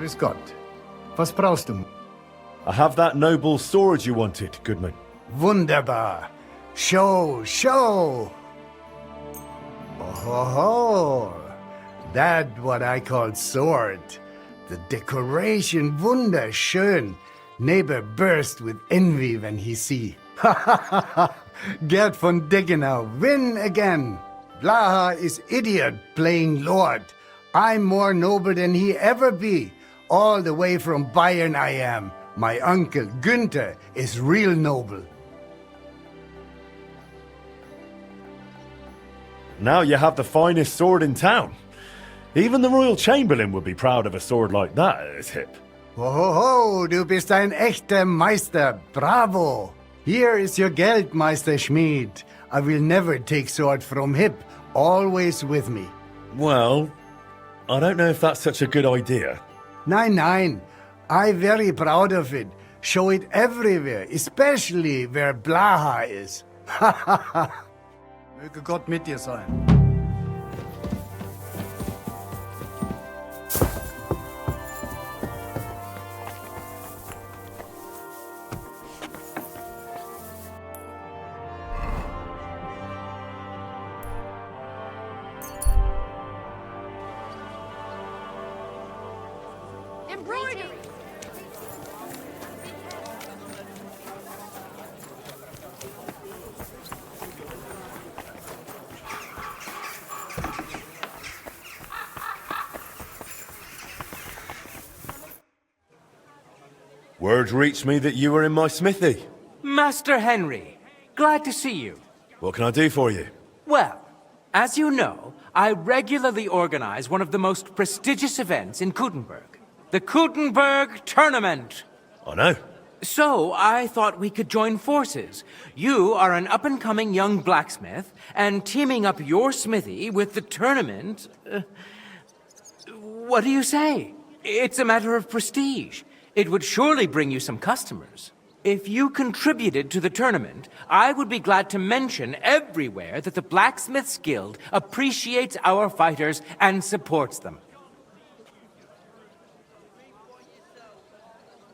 Grüß Gott. Was brauchst du? I have that noble sword you wanted, Goodman. Wunderbar. Show, show. Oh, ho, ho. That what I call sword. The decoration wunderschön. Neighbor burst with envy when he see. Ha ha ha ha. Gerd von Deggenau win again. Blaha is idiot playing lord. I'm more noble than he ever be. All the way from Bayern I am. My uncle Günther is real noble. Now you have the finest sword in town. Even the Royal Chamberlain would be proud of a sword like that at his hip. Ho, ho, ho, du bist ein echter Meister. Bravo. Here is your Geld, Meister Schmied. I will never take sword from hip. Always with me. Well, I don't know if that's such a good idea. Nein, nein. I very proud of it. Show it everywhere, especially where Blaha is. Ha ha ha. Möge Gott mit dir sein. Embroidery. Word reached me that you were in my smithy. Master Henry, glad to see you. What can I do for you? Well, as you know, I regularly organize one of the most prestigious events in Kuttenberg, the Kuttenberg Tournament. I know. So I thought we could join forces. You are an up-and-coming young blacksmith, and teaming up your smithy with the tournament... what do you say? It's a matter of prestige. It would surely bring you some customers. If you contributed to the tournament, I would be glad to mention everywhere that the Blacksmiths Guild appreciates our fighters and supports them.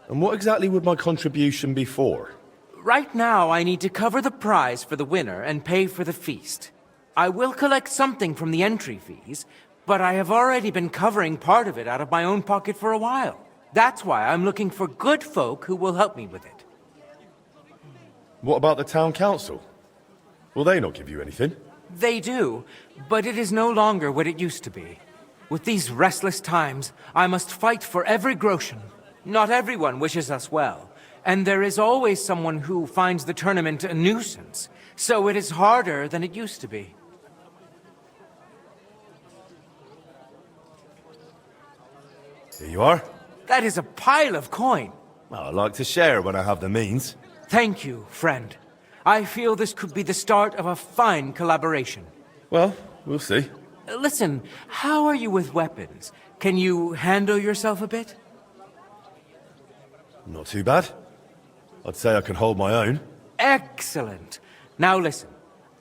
And what exactly would my contribution be for? Right now, I need to cover the prize for the winner and pay for the feast. I will collect something from the entry fees, but I have already been covering part of it out of my own pocket for a while. That's why I'm looking for good folk who will help me with it. What about the town council? Will they not give you anything? They do, but it is no longer what it used to be. With these restless times, I must fight for every groschen. Not everyone wishes us well, and there is always someone who finds the tournament a nuisance, so it is harder than it used to be. Here you are. That is a pile of coin. Well, I like to share when I have the means. Thank you, friend. I feel this could be the start of a fine collaboration. Well, we'll see. Listen, how are you with weapons? Can you handle yourself a bit? Not too bad. I'd say I can hold my own. Excellent. Now listen,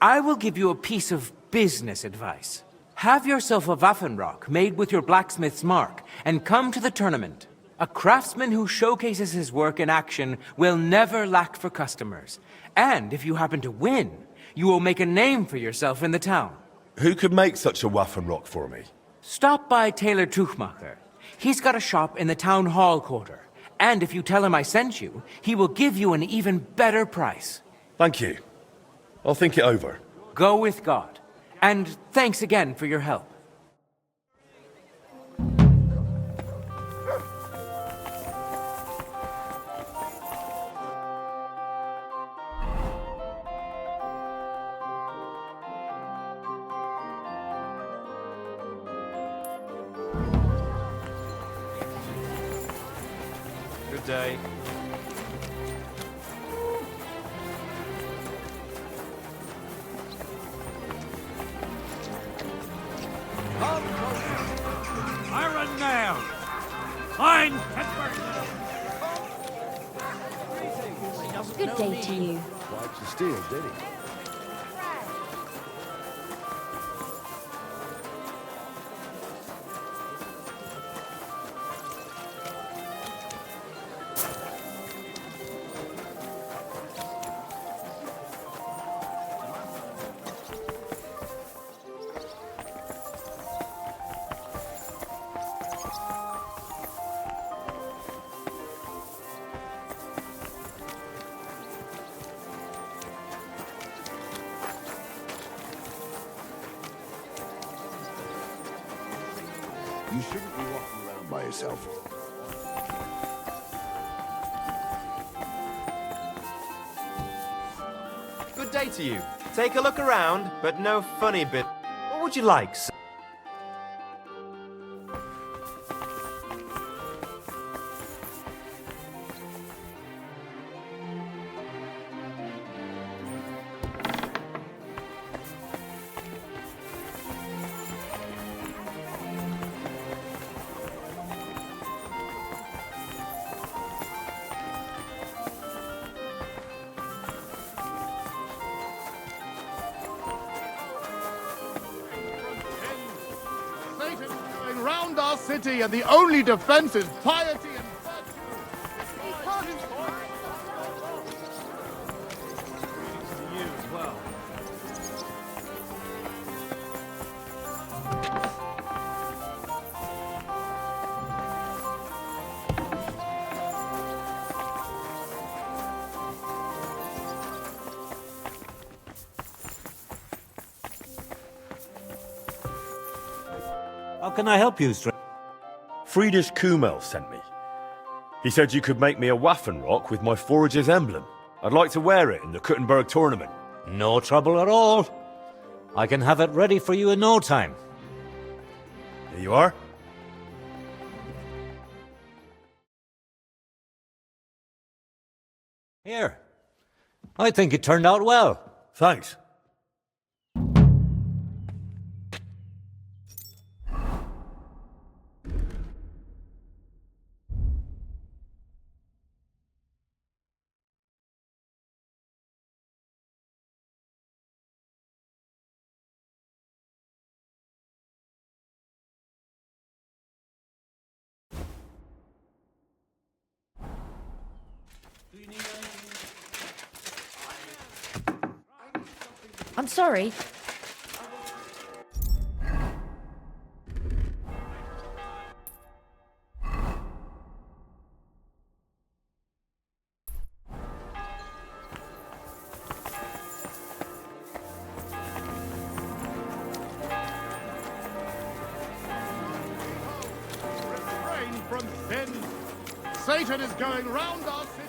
I will give you a piece of business advice. Have yourself a Waffenrock made with your blacksmith's mark, and come to the tournament. A craftsman who showcases his work in action will never lack for customers. And if you happen to win, you will make a name for yourself in the town. Who could make such a Waffenrock for me? Stop by Taylor Tuchmacher. He's got a shop in the town hall quarter. And if you tell him I sent you, he will give you an even better price. Thank you. I'll think it over. Go with God. And thanks again for your help. Good day. Iron now! Fine! Good day to you. Likes to steal, did he? You shouldn't be walking around by yourself. Good day to you. Take a look around, but no funny bit. What would you like, sir? Satan is going round our city, and the only defense is piety and To you as well. How can I help you, stranger? Friedrich Kumel sent me. He said you could make me a Waffenrock with my forager's emblem. I'd like to wear it in the Kuttenberg tournament. No trouble at all. I can have it ready for you in no time. Here you are. Here. I think it turned out well. Thanks. I'm sorry. refrain from sin. Satan is going round our city.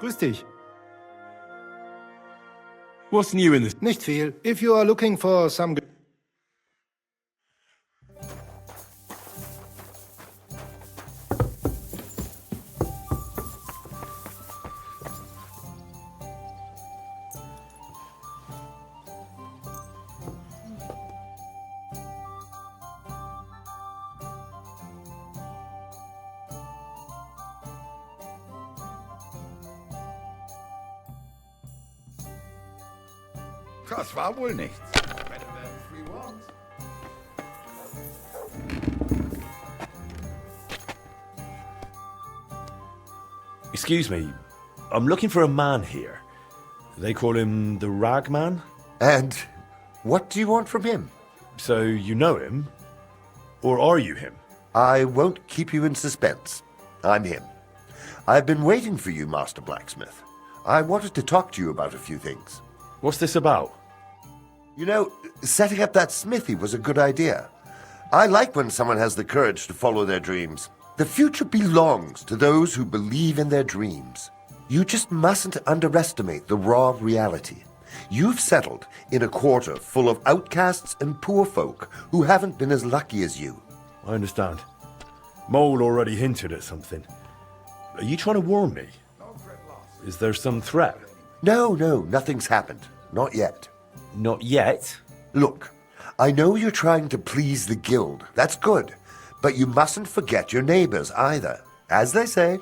Grüß dich. What's new in this? Nicht viel. If you are looking for some... Das war wohl nichts. Excuse me, I'm looking for a man here. They call him the Ragman? And what do you want from him? So you know him? Or are you him? I won't keep you in suspense. I'm him. I've been waiting for you, Master Blacksmith. I wanted to talk to you about a few things. What's this about? You know, setting up that smithy was a good idea. I like when someone has the courage to follow their dreams. The future belongs to those who believe in their dreams. You just mustn't underestimate the raw reality. You've settled in a quarter full of outcasts and poor folk who haven't been as lucky as you. I understand. Mole already hinted at something. Are you trying to warn me? Is there some threat? No, nothing's happened. Not yet. Not yet? Look, I know you're trying to please the guild. That's good. But you mustn't forget your neighbors either. As they say,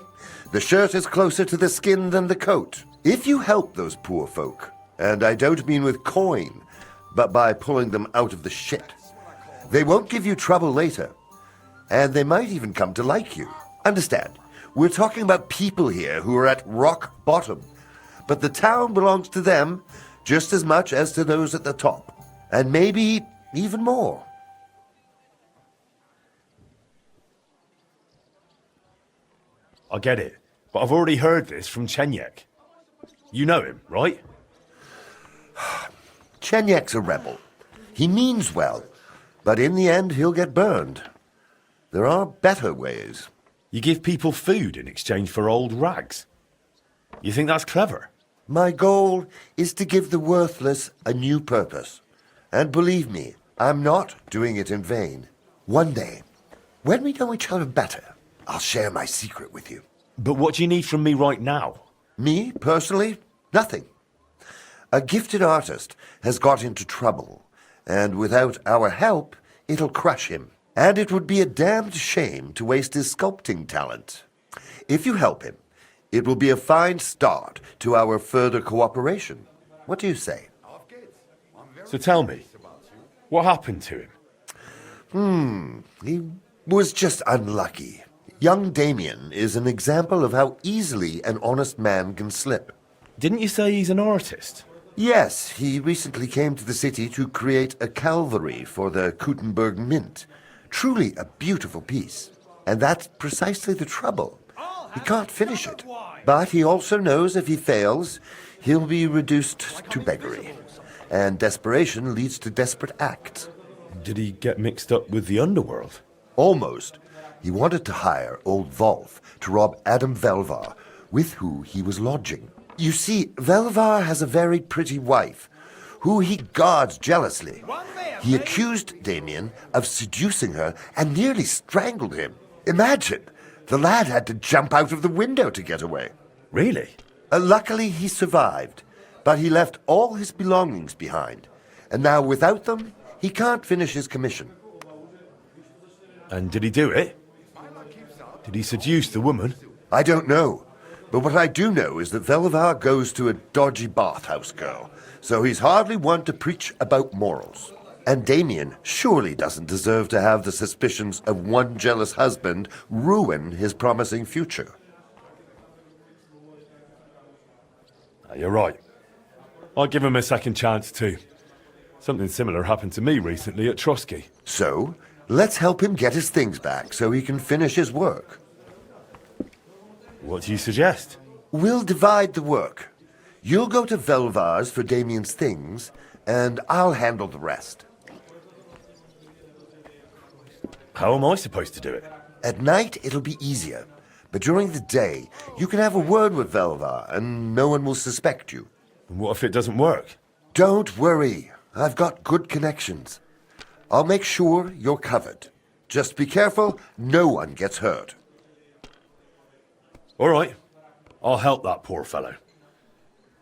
the shirt is closer to the skin than the coat. If you help those poor folk, and I don't mean with coin, but by pulling them out of the shit, they won't give you trouble later. And they might even come to like you. Understand, we're talking about people here who are at rock bottom. But the town belongs to them just as much as to those at the top. And maybe even more. I get it, but I've already heard this from Chenyek. You know him, right? Chenyek's a rebel. He means well, but in the end he'll get burned. There are better ways. You give people food in exchange for old rags. You think that's clever? My goal is to give the worthless a new purpose. And believe me, I'm not doing it in vain. One day, when we know each other better, I'll share my secret with you. But what do you need from me right now? Me, personally? Nothing. A gifted artist has got into trouble, and without our help, it'll crush him. And it would be a damned shame to waste his sculpting talent. If you help him, it will be a fine start to our further cooperation. What do you say? So tell me, what happened to him? He was just unlucky. Young Damien is an example of how easily an honest man can slip. Didn't you say he's an artist? Yes, he recently came to the city to create a Calvary for the Kuttenberg Mint. Truly a beautiful piece. And that's precisely the trouble. He can't finish it. But he also knows if he fails, he'll be reduced to beggary. And desperation leads to desperate acts. Did he get mixed up with the underworld? Almost. He wanted to hire old Wolf to rob Adam Velvar, with who he was lodging. You see, Velvar has a very pretty wife, who he guards jealously. He accused Damien of seducing her and nearly strangled him. Imagine! The lad had to jump out of the window to get away. Really? Luckily, he survived, but he left all his belongings behind. And now, without them, he can't finish his commission. And did he do it? Did he seduce the woman? I don't know. But what I do know is that Velvar goes to a dodgy bathhouse girl, so he's hardly one to preach about morals. And Damien surely doesn't deserve to have the suspicions of one jealous husband ruin his promising future. You're right. I'll give him a second chance too. Something similar happened to me recently at Trotsky. So, let's help him get his things back so he can finish his work. What do you suggest? We'll divide the work. You'll go to Velvar's for Damien's things, and I'll handle the rest. How am I supposed to do it? At night, it'll be easier. But during the day, you can have a word with Velvar, and no one will suspect you. What if it doesn't work? Don't worry. I've got good connections. I'll make sure you're covered. Just be careful, no one gets hurt. All right. I'll help that poor fellow.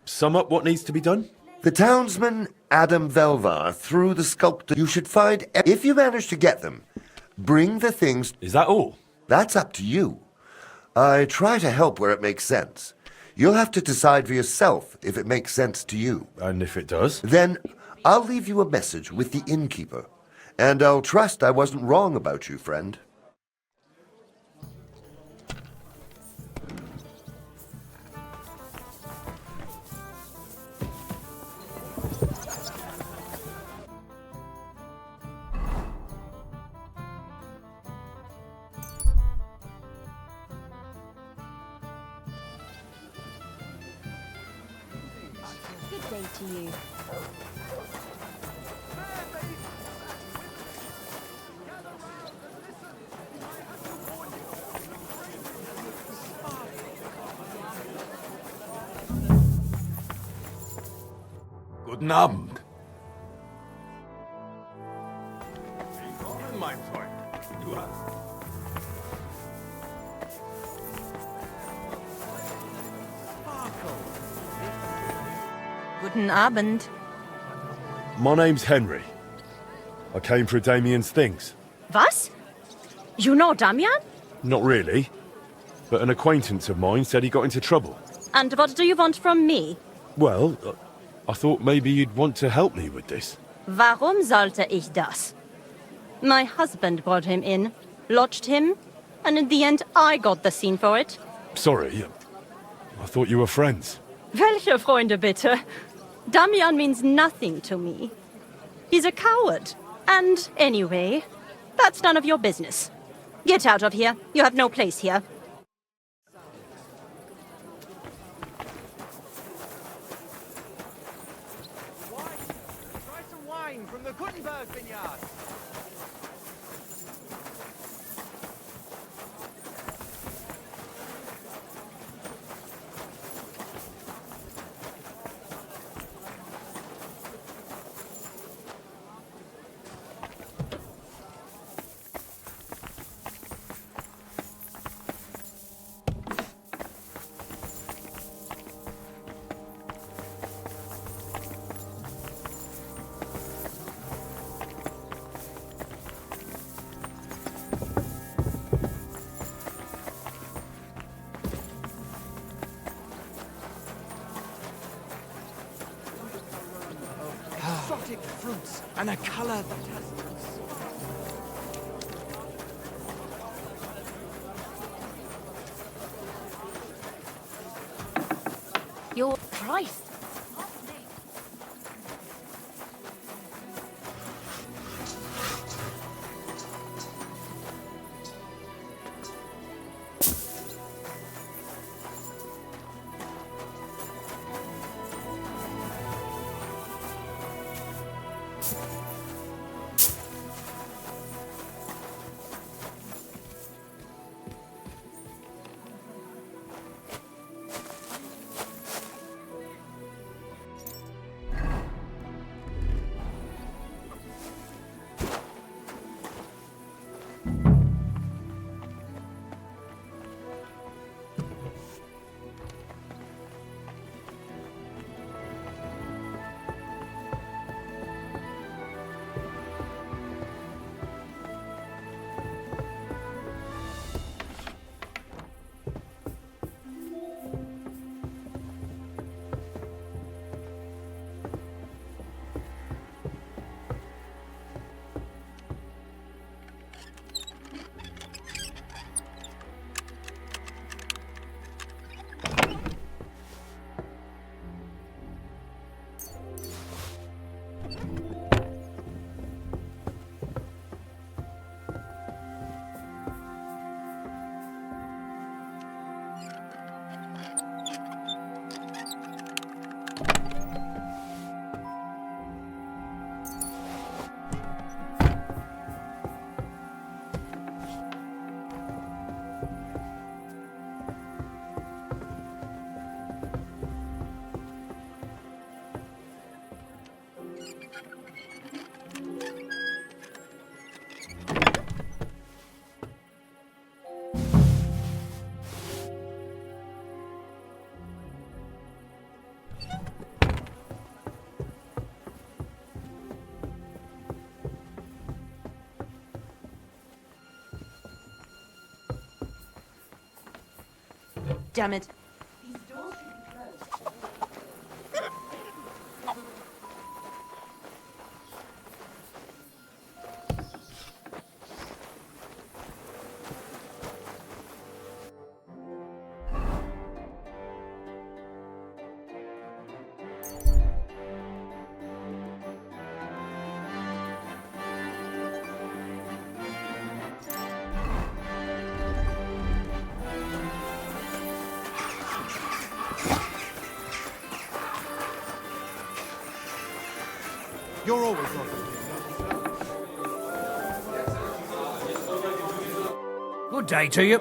Sum up what needs to be done? The townsman, Adam Velvar, threw the sculptor. You should find... If you manage to get them, bring the things... Is that all? That's up to you. I try to help where it makes sense. You'll have to decide for yourself if it makes sense to you. And if it does? Then I'll leave you a message with the innkeeper. And I'll trust I wasn't wrong about you, friend. Good day to you. Guten Abend. Willkommen, mein Freund. Du hast... Guten Abend. My name's Henry. I came for Damien's things. Was? You know Damian? Not really. But an acquaintance of mine said he got into trouble. And what do you want from me? Well, I thought maybe you'd want to help me with this. Warum sollte ich das? My husband brought him in, lodged him, and in the end, I got the scene for it. Sorry, I thought you were friends. Welche Freunde bitte? Damian means nothing to me. He's a coward. And anyway, that's none of your business. Get out of here. You have no place here. Try some wine from the Kuttenberg vineyard. Exotic fruits and a color that has... Your Christ. Damn it. You're always welcome. Good day to you.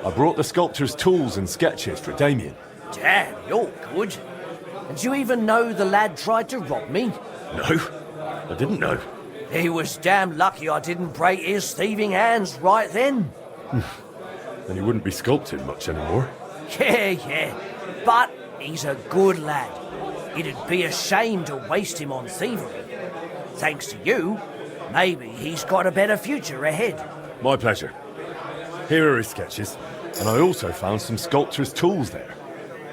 I brought the sculptor's tools and sketches for Damien. Damn, you're good. And do you even know the lad tried to rob me? No, I didn't know. He was damn lucky I didn't break his thieving hands right then. Then he wouldn't be sculpting much anymore. Yeah. But he's a good lad. It'd be a shame to waste him on thievery. Thanks to you, maybe he's got a better future ahead. My pleasure. Here are his sketches, and I also found some sculptor's tools there.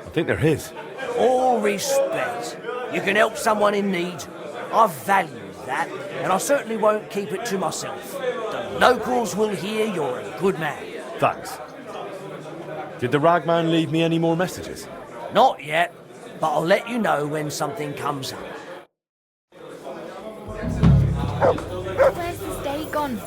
I think they're his. All respect. You can help someone in need. I value that, and I certainly won't keep it to myself. The Locals will hear you're a good man. Thanks. Did the ragman leave me any more messages? Not yet, but I'll let you know when something comes up. Where's the steak gone?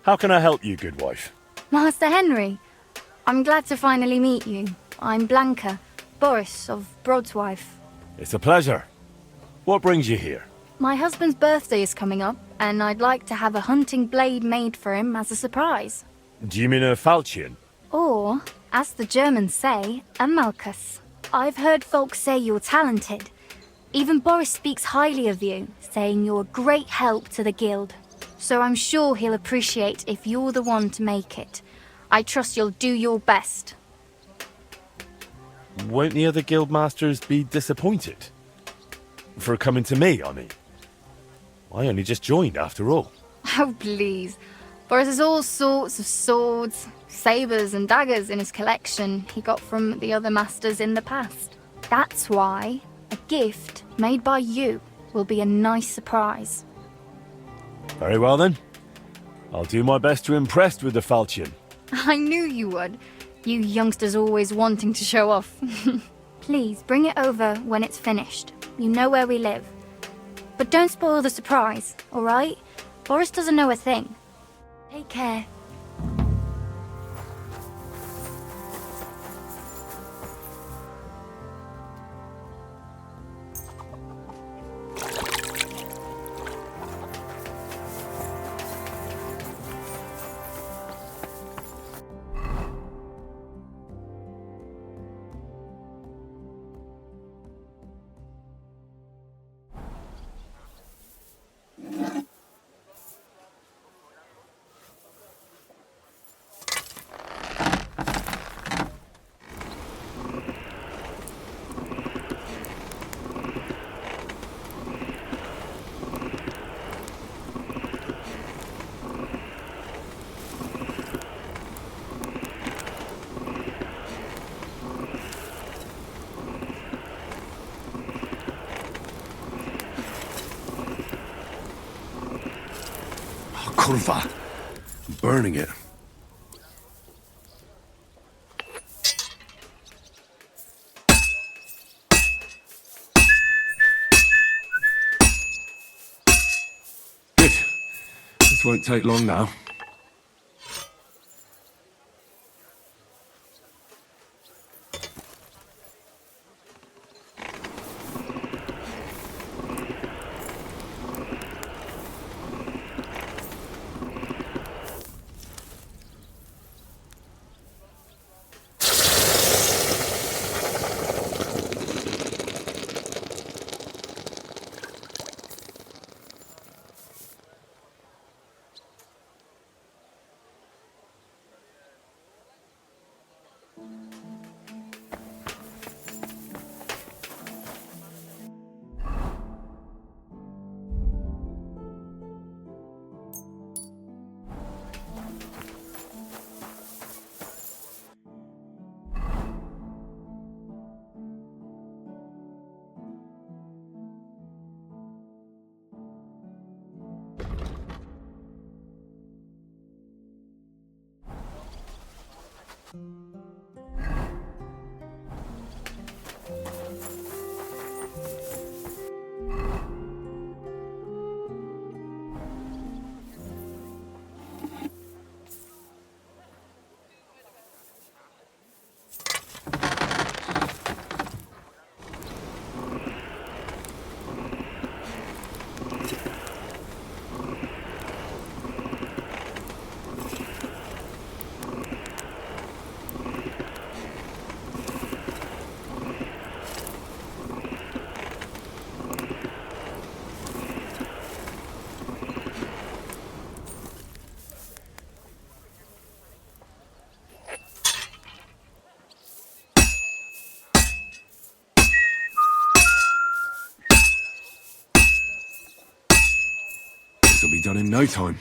How can I help you, good wife? Master Henry, I'm glad to finally meet you. I'm Blanca, Boris of Broadswife. It's a pleasure. What brings you here? My husband's birthday is coming up, and I'd like to have a hunting blade made for him as a surprise. Do you mean a falchion? Or, as the Germans say, a Malchus. I've heard folks say you're talented. Even Boris speaks highly of you, saying you're a great help to the guild. So I'm sure he'll appreciate if you're the one to make it. I trust you'll do your best. Won't the other guildmasters be disappointed? For coming to me, I mean. I only just joined, after all. Oh, please. Boris has all sorts of swords, sabres and daggers in his collection he got from the other masters in the past. That's why a gift made by you will be a nice surprise. Very well then. I'll do my best to impress with the falchion. I knew you would. You youngsters always wanting to show off. Please, bring it over when it's finished. You know where we live. But don't spoil the surprise, all right? Boris doesn't know a thing. Take care. Kurva. I'm burning it. Good. This won't take long now. be done in no time.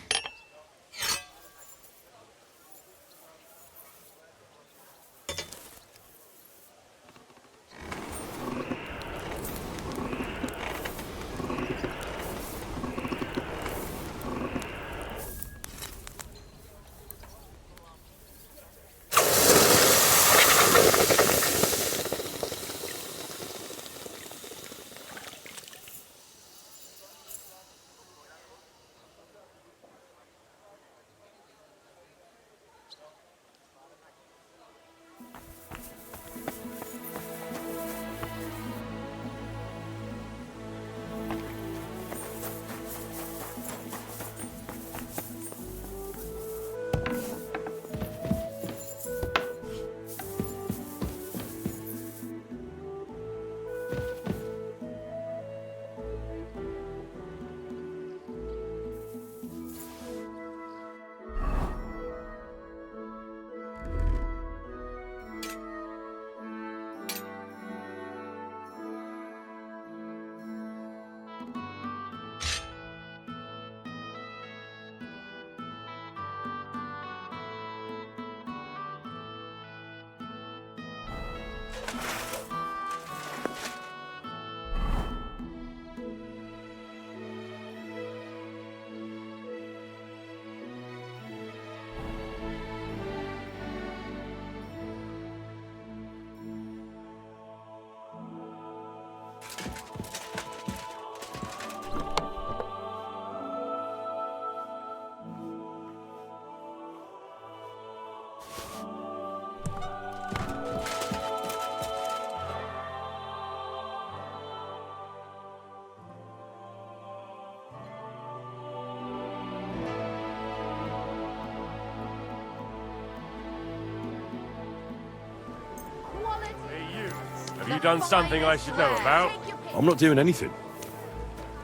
Have you done something I should know about? I'm not doing anything.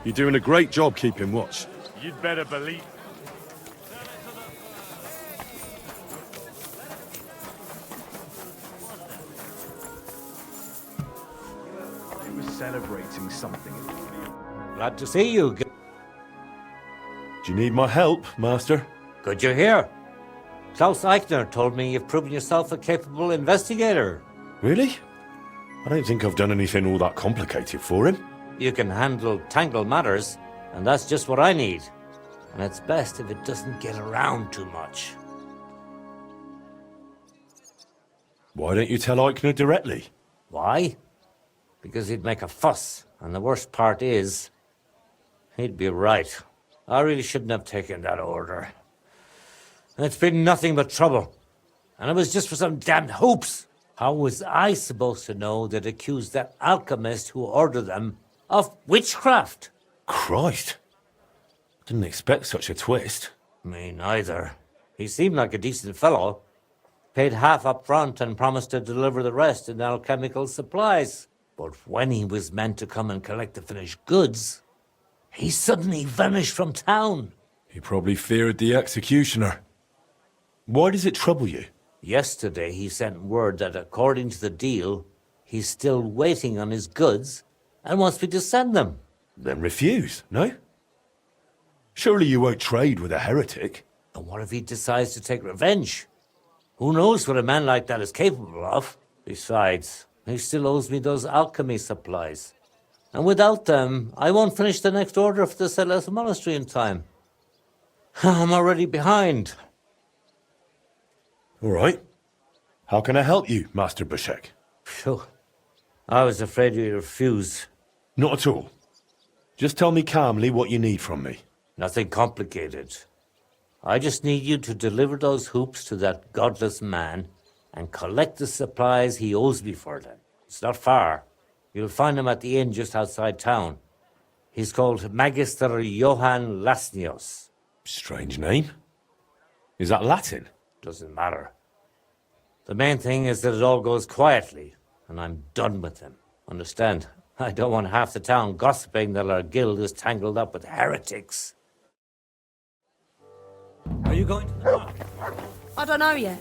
You're doing a great job keeping watch. You'd better believe. They were celebrating something. Glad to see you. Do you need my help, Master? Good you're here. Klaus Eichner told me you've proven yourself a capable investigator. Really? I don't think I've done anything all that complicated for him. You can handle tangled matters, and that's just what I need. And it's best if it doesn't get around too much. Why don't you tell Eichner directly? Why? Because he'd make a fuss, and the worst part is, he'd be right. I really shouldn't have taken that order. And it's been nothing but trouble. And it was just for some damned hoops. How was I supposed to know they'd accuse that alchemist who ordered them of witchcraft? Christ. Didn't expect such a twist. Me neither. He seemed like a decent fellow. Paid half up front and promised to deliver the rest in alchemical supplies. But when he was meant to come and collect the finished goods, he suddenly vanished from town. He probably feared the executioner. Why does it trouble you? Yesterday he sent word that according to the deal, he's still waiting on his goods and wants me to send them. Then refuse, no? Surely you won't trade with a heretic. And what if he decides to take revenge? Who knows what a man like that is capable of? Besides, he still owes me those alchemy supplies. And without them, I won't finish the next order for the Celeste Monastery in time. I'm already behind. All right. How can I help you, Master Bashek? Phew. I was afraid you'd refuse. Not at all. Just tell me calmly what you need from me. Nothing complicated. I just need you to deliver those hoops to that godless man and collect the supplies he owes me for them. It's not far. You'll find him at the inn just outside town. He's called Magister Johann Lasnios. Strange name. Is that Latin? Doesn't matter. The main thing is that it all goes quietly, and I'm done with him. Understand? I don't want half the town gossiping that our guild is tangled up with heretics. Are you going to the market? I don't know yet.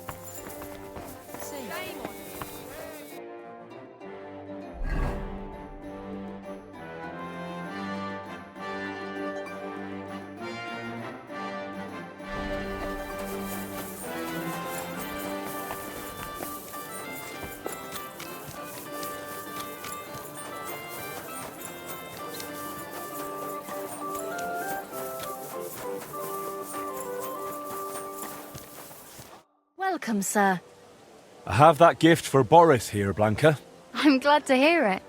welcome, sir. I have that gift for Boris here, Blanca. I'm glad to hear it.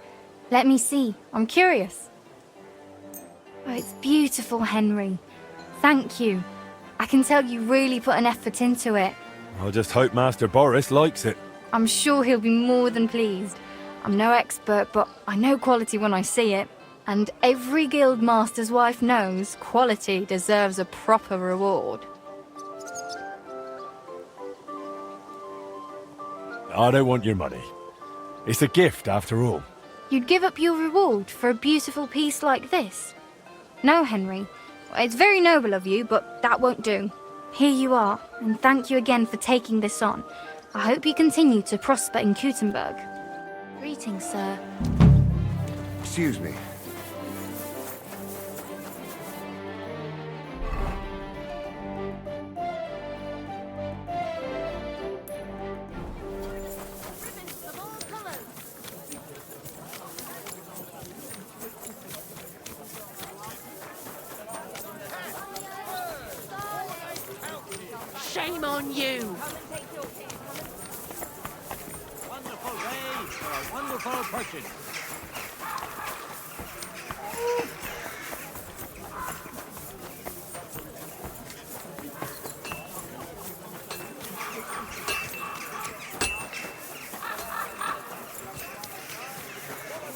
Let me see. I'm curious. Oh, it's beautiful, Henry. Thank you. I can tell you really put an effort into it. I just hope Master Boris likes it. I'm sure he'll be more than pleased. I'm no expert, but I know quality when I see it. And every guild master's wife knows quality deserves a proper reward. I don't want your money. It's a gift, after all. You'd give up your reward for a beautiful piece like this? No, Henry. It's very noble of you, but that won't do. Here you are, and thank you again for taking this on. I hope you continue to prosper in Kuttenberg. Greetings, sir. Excuse me. Shame on you! Wonderful day for a wonderful purchase.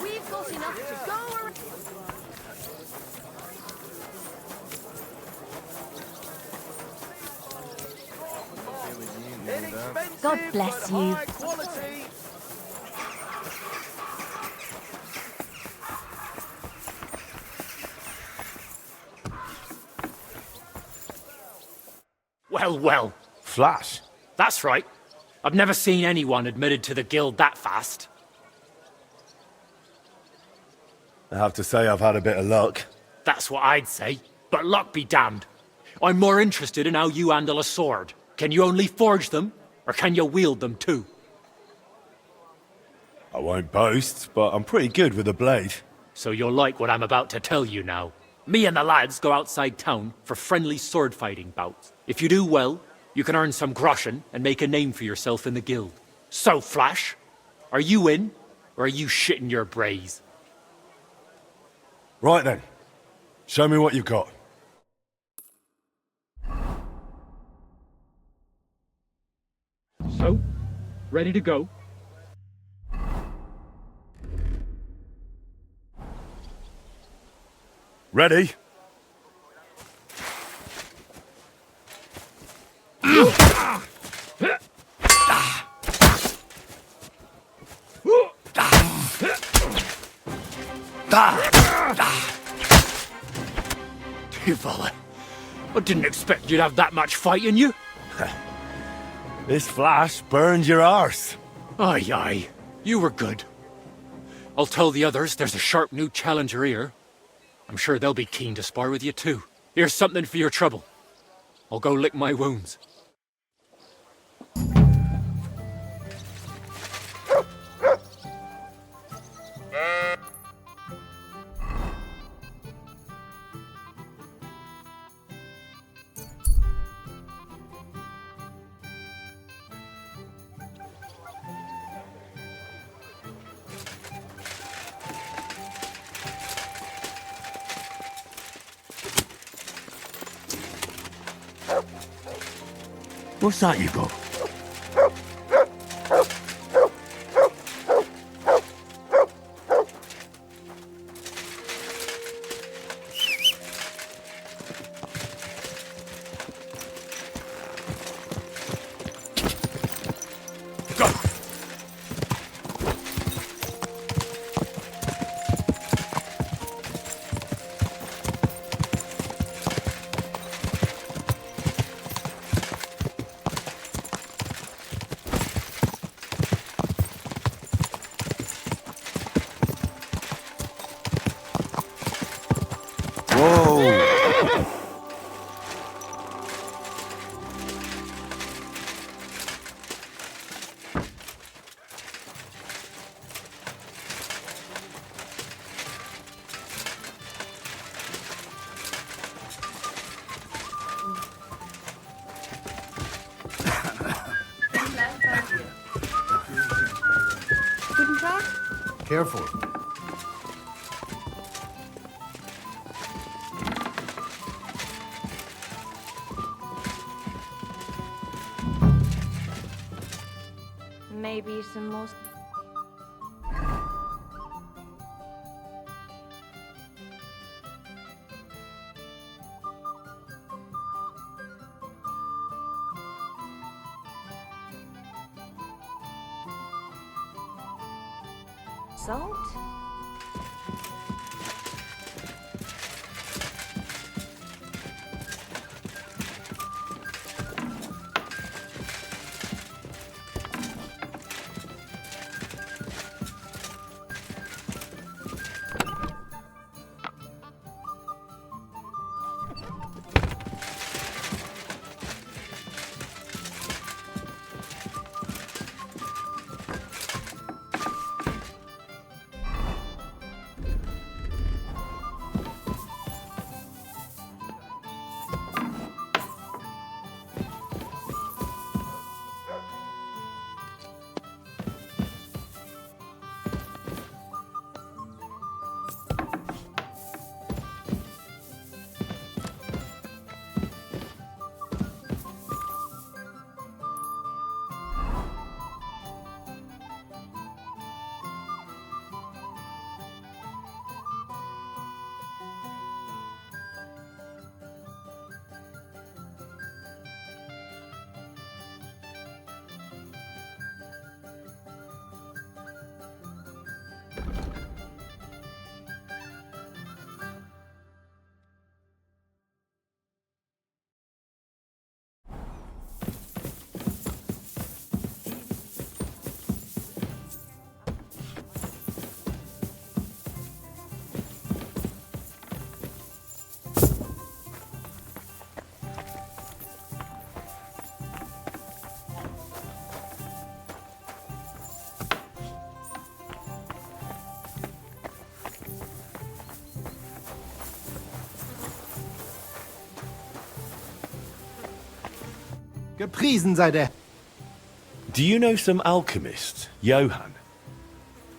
We've got enough to go around. God bless you. Well, well. Flash? That's right. I've never seen anyone admitted to the guild that fast. I have to say I've had a bit of luck. That's what I'd say. But luck be damned. I'm more interested in how you handle a sword. Can you only forge them, or can you wield them too? I won't boast, but I'm pretty good with a blade. So you'll like what I'm about to tell you now. Me and the lads go outside town for friendly sword fighting bouts. If you do well, you can earn some groschen and make a name for yourself in the guild. So, Flash, are you in, or are you shitting your brays? Right then. Show me what you've got. So, ready to go? Ready? You fella, I didn't expect you'd have that much fight in you. This flash burns your arse. Aye, aye. You were good. I'll tell the others there's a sharp new challenger here. I'm sure they'll be keen to spar with you too. Here's something for your trouble. I'll go lick my wounds. What's that you got? Careful. Maybe some more. Salt? Gepriesen sei der. Do you know some alchemist, Johann?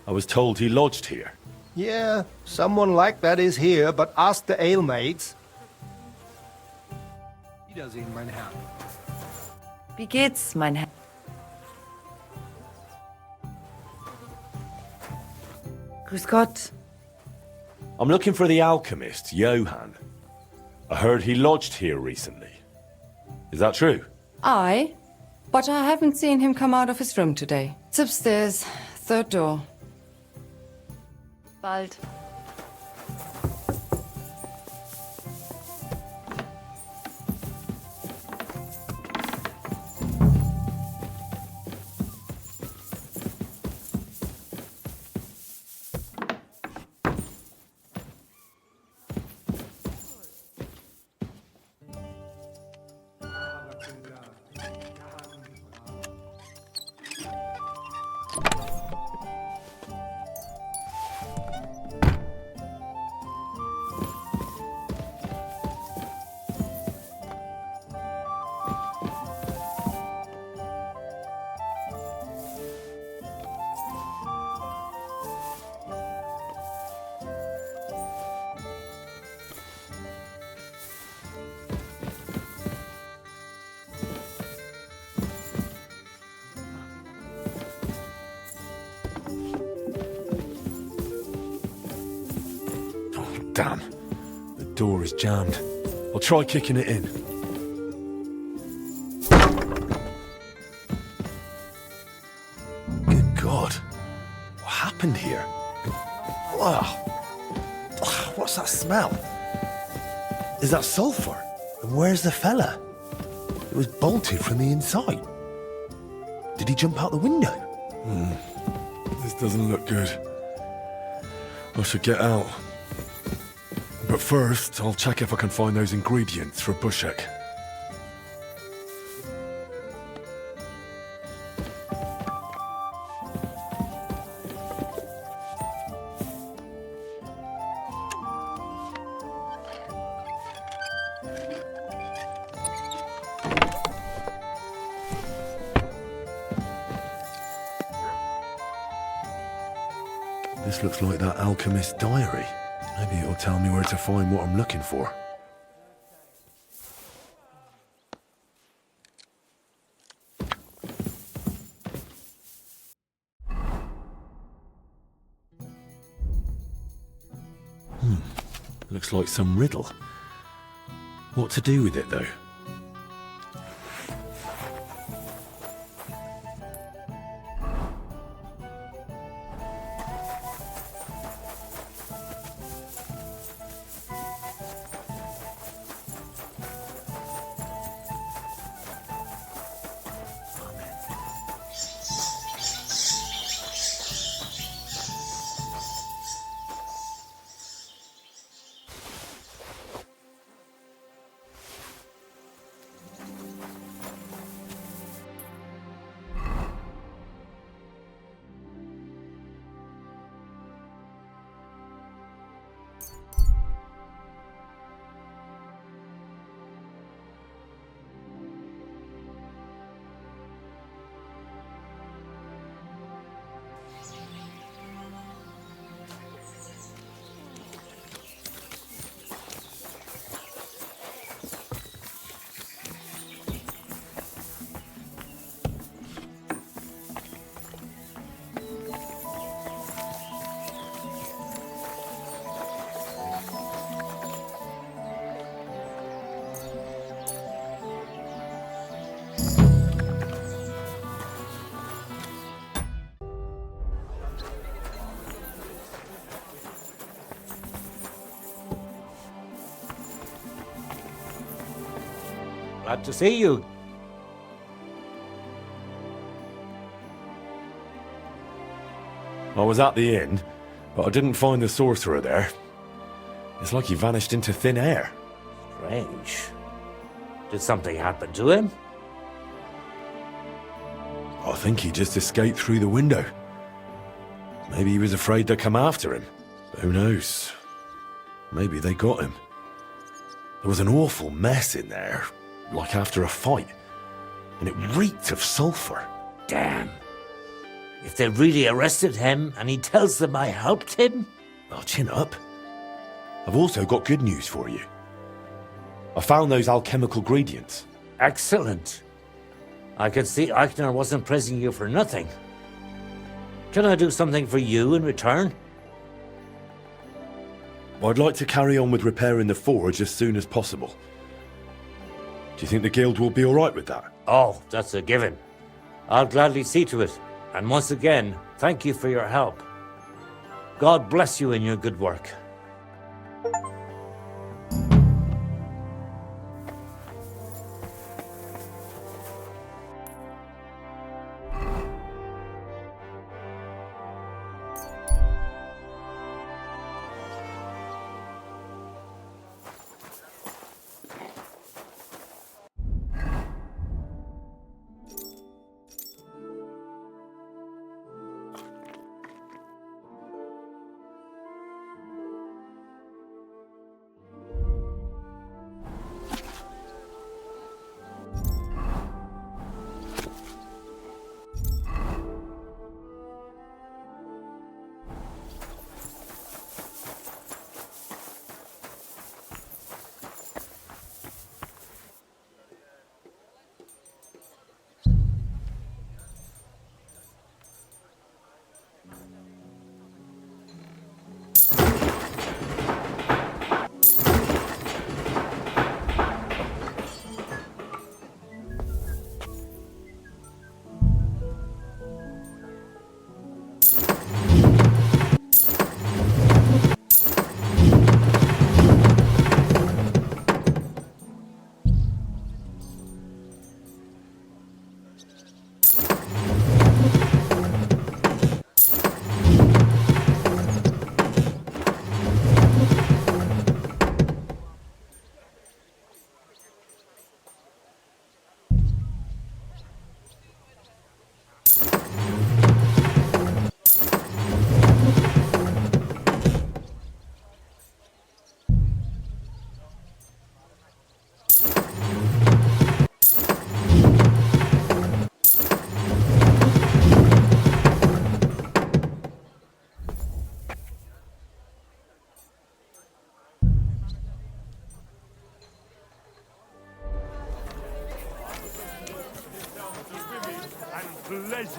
I was told he lodged here. Yeah, someone like that is here, but ask the ale maids. Wiedersehen, mein Herr. Wie geht's, mein Herr? Grüß Gott. I'm looking for the alchemist, Johann. I heard he lodged here recently. Is that true? Aye, but I haven't seen him come out of his room today. It's upstairs, third door. Bald. Damn. The door is jammed. I'll try kicking it in. Good God. What happened here? Wow. What's that smell? Is that sulfur? And where's the fella? It was bolted from the inside. Did he jump out the window? This doesn't look good. I should get out. But first, I'll check if I can find those ingredients for Bushek. This looks like that alchemist's diary. Maybe it'll tell me where to find what I'm looking for. Looks like some riddle. What to do with it, though? Glad to see you. I was at the inn, but I didn't find the sorcerer there. It's like he vanished into thin air. Strange. Did something happen to him? I think he just escaped through the window. Maybe he was afraid they'd come after him. Who knows? Maybe they got him. There was an awful mess in there, like after a fight, and it reeked of sulphur. Damn. If they really arrested him and he tells them I helped him? I'll chin up. I've also got good news for you. I found those alchemical ingredients. Excellent. I can see Eichner wasn't praising you for nothing. Can I do something for you in return? I'd like to carry on with repairing the forge as soon as possible. Do you think the guild will be all right with that? Oh, that's a given. I'll gladly see to it. And once again, thank you for your help. God bless you in your good work.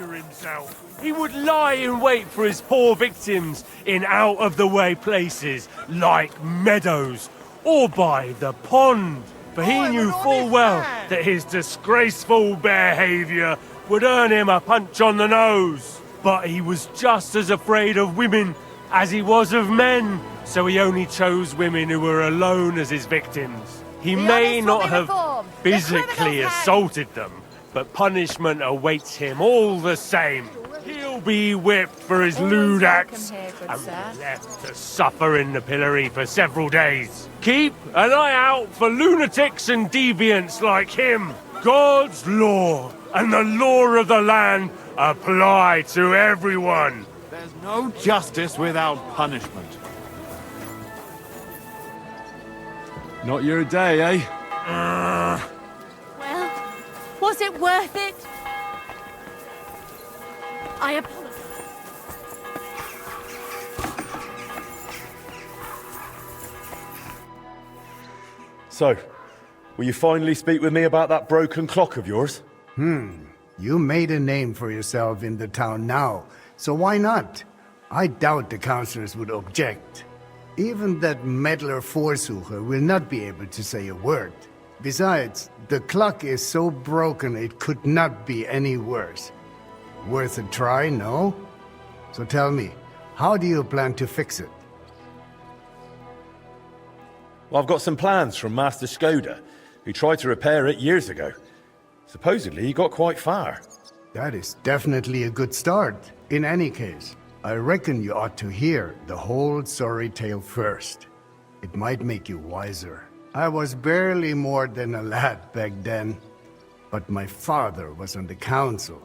torture himself. He would lie in wait for his poor victims in out-of-the-way places like meadows or by the pond. For he knew full well that his disgraceful behaviour would earn him a punch on the nose. But he was just as afraid of women as he was of men, so he only chose women who were alone as his victims. He may not have physically assaulted them, but punishment awaits him all the same. He'll be whipped for his lewd acts and be left to suffer in the pillory for several days. Keep an eye out for lunatics and deviants like him. God's law and the law of the land apply to everyone. There's no justice without punishment. Not your day, eh? Well, was it worth it? I apologize. So, will you finally speak with me about that broken clock of yours? You made a name for yourself in the town now, so why not? I doubt the councillors would object. Even that meddler Vorsucher will not be able to say a word. Besides, the clock is so broken it could not be any worse. Worth a try, no? So tell me, how do you plan to fix it? Well, I've got some plans from Master Skoda, who tried to repair it years ago. Supposedly, he got quite far. That is definitely a good start. In any case, I reckon you ought to hear the whole sorry tale first. It might make you wiser. I was barely more than a lad back then, but my father was on the council,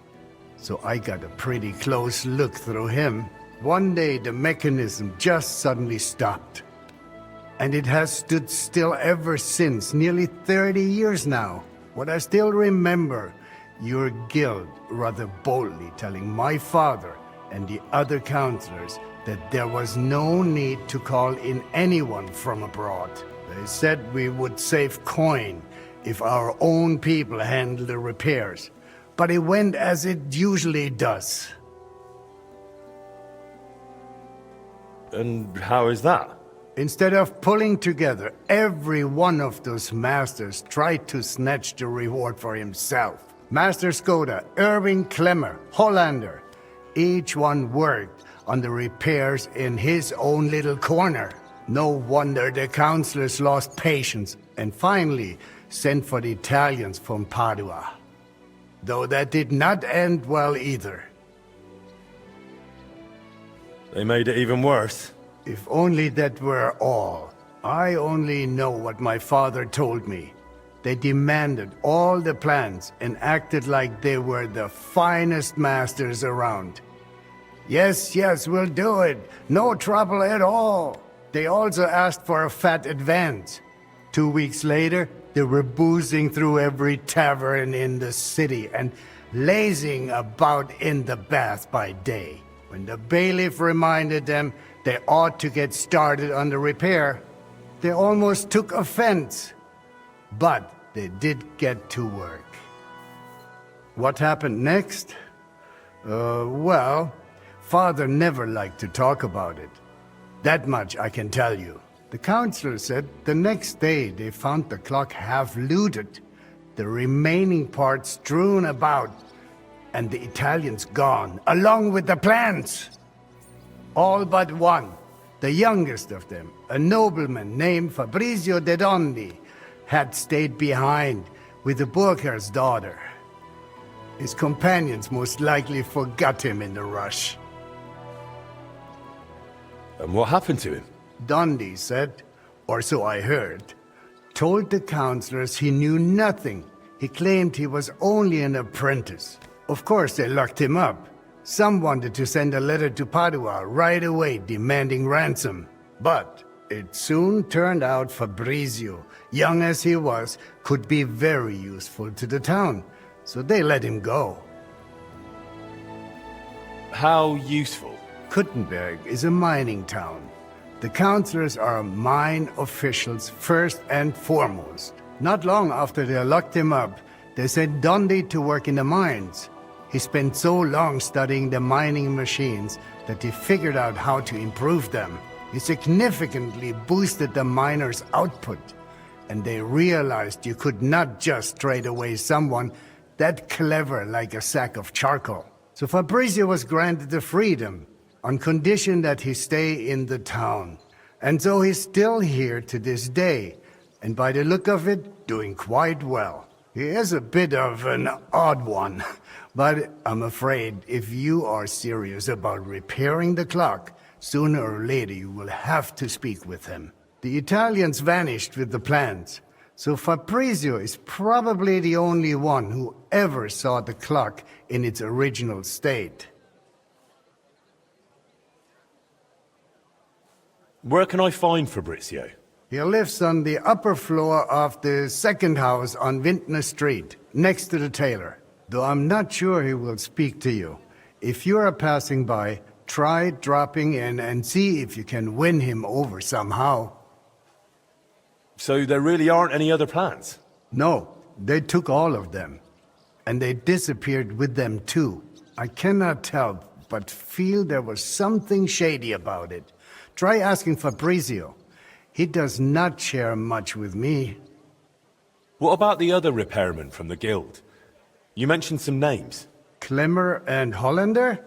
so I got a pretty close look through him. One day the mechanism just suddenly stopped, and it has stood still ever since, nearly 30 years now. What I still remember, your guild rather boldly telling my father and the other councillors that there was no need to call in anyone from abroad. They said we would save coin if our own people handled the repairs, but it went as it usually does. And how is that? Instead of pulling together, every one of those masters tried to snatch the reward for himself. Master Skoda, Irving Klemmer, Hollander, each one worked on the repairs in his own little corner. No wonder the councillors lost patience and finally sent for the Italians from Padua. Though that did not end well either. They made it even worse. If only that were all. I only know what my father told me. They demanded all the plans and acted like they were the finest masters around. Yes, yes, we'll do it. No trouble at all. They also asked for a fat advance. 2 weeks later, they were boozing through every tavern in the city and lazing about in the bath by day. When the bailiff reminded them they ought to get started on the repair, they almost took offense. But they did get to work. What happened next? Well, Father never liked to talk about it. That much I can tell you. The councillor said the next day they found the clock half looted, the remaining parts strewn about, and the Italians gone, along with the plans. All but one, the youngest of them, a nobleman named Fabrizio de Dondi, had stayed behind with the Burkhar's daughter. His companions most likely forgot him in the rush. And what happened to him? Dondi said, or so I heard, told the councillors he knew nothing. He claimed he was only an apprentice. Of course, they locked him up. Some wanted to send a letter to Padua right away demanding ransom. But it soon turned out Fabrizio, young as he was, could be very useful to the town. So they let him go. How useful? Kuttenberg is a mining town. The councillors are mine officials first and foremost. Not long after they locked him up, they sent Dondi to work in the mines. He spent so long studying the mining machines that he figured out how to improve them. He significantly boosted the miners' output, and they realized you could not just trade away someone that clever like a sack of charcoal. So Fabrizio was granted the freedom, on condition that he stay in the town. And so he's still here to this day, and by the look of it, doing quite well. He is a bit of an odd one, but I'm afraid if you are serious about repairing the clock, sooner or later you will have to speak with him. The Italians vanished with the plans, so Fabrizio is probably the only one who ever saw the clock in its original state. Where can I find Fabrizio? He lives on the upper floor of the second house on Vintner Street, next to the tailor. Though I'm not sure he will speak to you. If you are passing by, try dropping in and see if you can win him over somehow. So there really aren't any other plans? No, they took all of them. And they disappeared with them too. I cannot help but feel there was something shady about it. Try asking Fabrizio. He does not share much with me. What about the other repairmen from the guild? You mentioned some names. Klemmer and Hollander?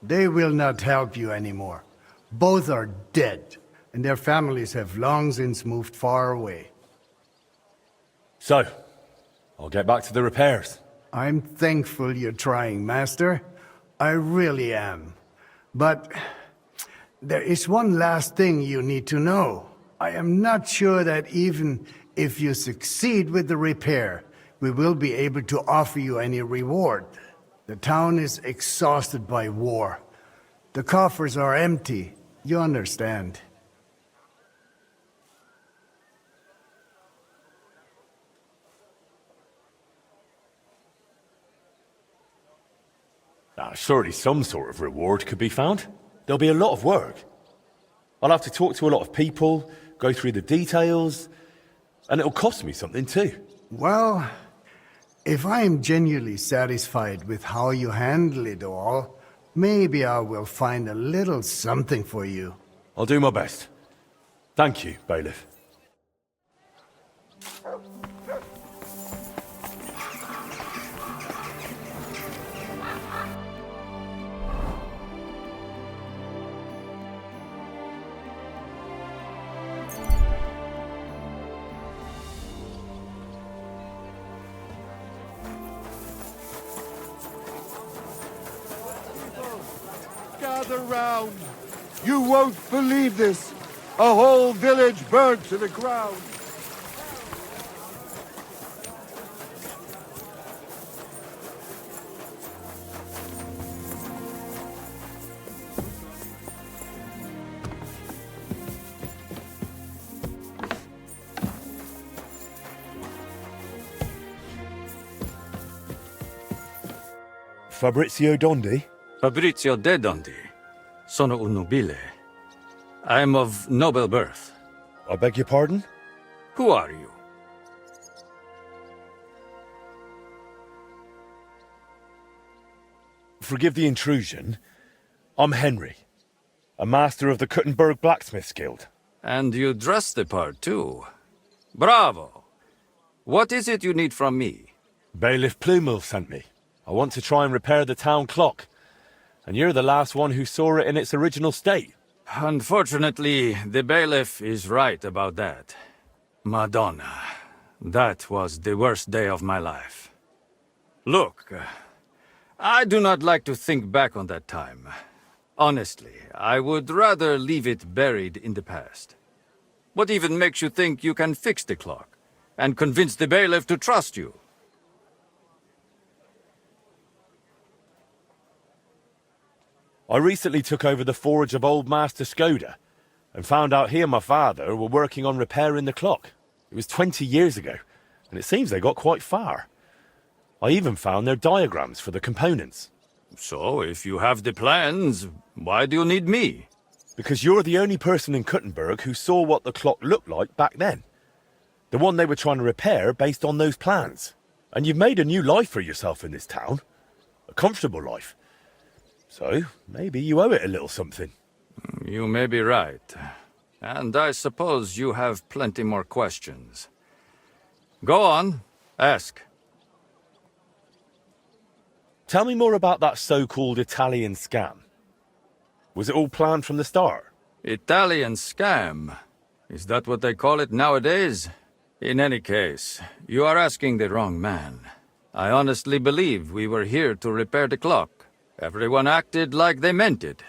They will not help you anymore. Both are dead, and their families have long since moved far away. So, I'll get back to the repairs. I'm thankful you're trying, Master. I really am. But there is one last thing you need to know. I am not sure that even if you succeed with the repair, we will be able to offer you any reward. The town is exhausted by war. The coffers are empty. You understand. Surely some sort of reward could be found. There'll be a lot of work. I'll have to talk to a lot of people, go through the details, and it'll cost me something too. Well, if I am genuinely satisfied with how you handle it all, maybe I will find a little something for you. I'll do my best. Thank you, Bailiff. Gather round. You won't believe this. A whole village burnt to the ground. Fabrizio Dondi? Fabrizio de Dondi. Sono un nobile. I am of noble birth. I beg your pardon? Who are you? Forgive the intrusion. I'm Henry, a master of the Kuttenberg Blacksmiths Guild. And you dress the part, too. Bravo! What is it you need from me? Bailiff Plumel sent me. I want to try and repair the town clock. And you're the last one who saw it in its original state. Unfortunately, the bailiff is right about that. Madonna, that was the worst day of my life. Look, I do not like to think back on that time. Honestly, I would rather leave it buried in the past. What even makes you think you can fix the clock and convince the bailiff to trust you? I recently took over the forge of old Master Skoda and found out he and my father were working on repairing the clock. It was 20 years ago, and it seems they got quite far. I even found their diagrams for the components. So, if you have the plans, why do you need me? Because you're the only person in Kuttenberg who saw what the clock looked like back then. The one they were trying to repair based on those plans. And you've made a new life for yourself in this town. a comfortable life. So, maybe you owe it a little something. You may be right. And I suppose you have plenty more questions. Go on, ask. Tell me more about that so-called Italian scam. Was it all planned from the start? Italian scam? Is that what they call it nowadays? In any case, you are asking the wrong man. I honestly believe we were here to repair the clock. Everyone acted like they meant it.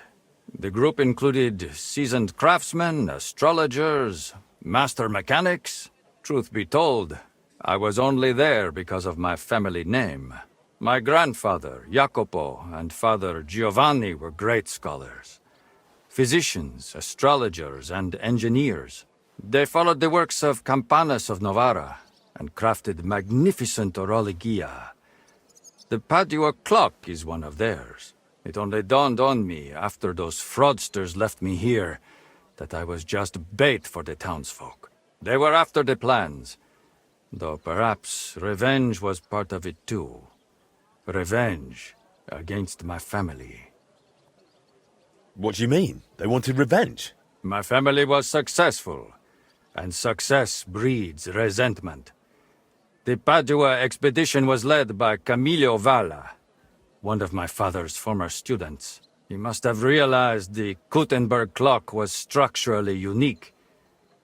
The group included seasoned craftsmen, astrologers, master mechanics. Truth be told, I was only there because of my family name. My grandfather, Jacopo, and father Giovanni were great scholars. Physicians, astrologers, and engineers. They followed the works of Campanus of Novara and crafted magnificent orologia. The Padua clock is one of theirs. It only dawned on me after those fraudsters left me here that I was just bait for the townsfolk. They were after the plans, though perhaps revenge was part of it too. Revenge against my family. What do you mean? They wanted revenge? My family was successful, and success breeds resentment. The Padua expedition was led by Camillo Valla, one of my father's former students. He must have realized the Gutenberg clock was structurally unique,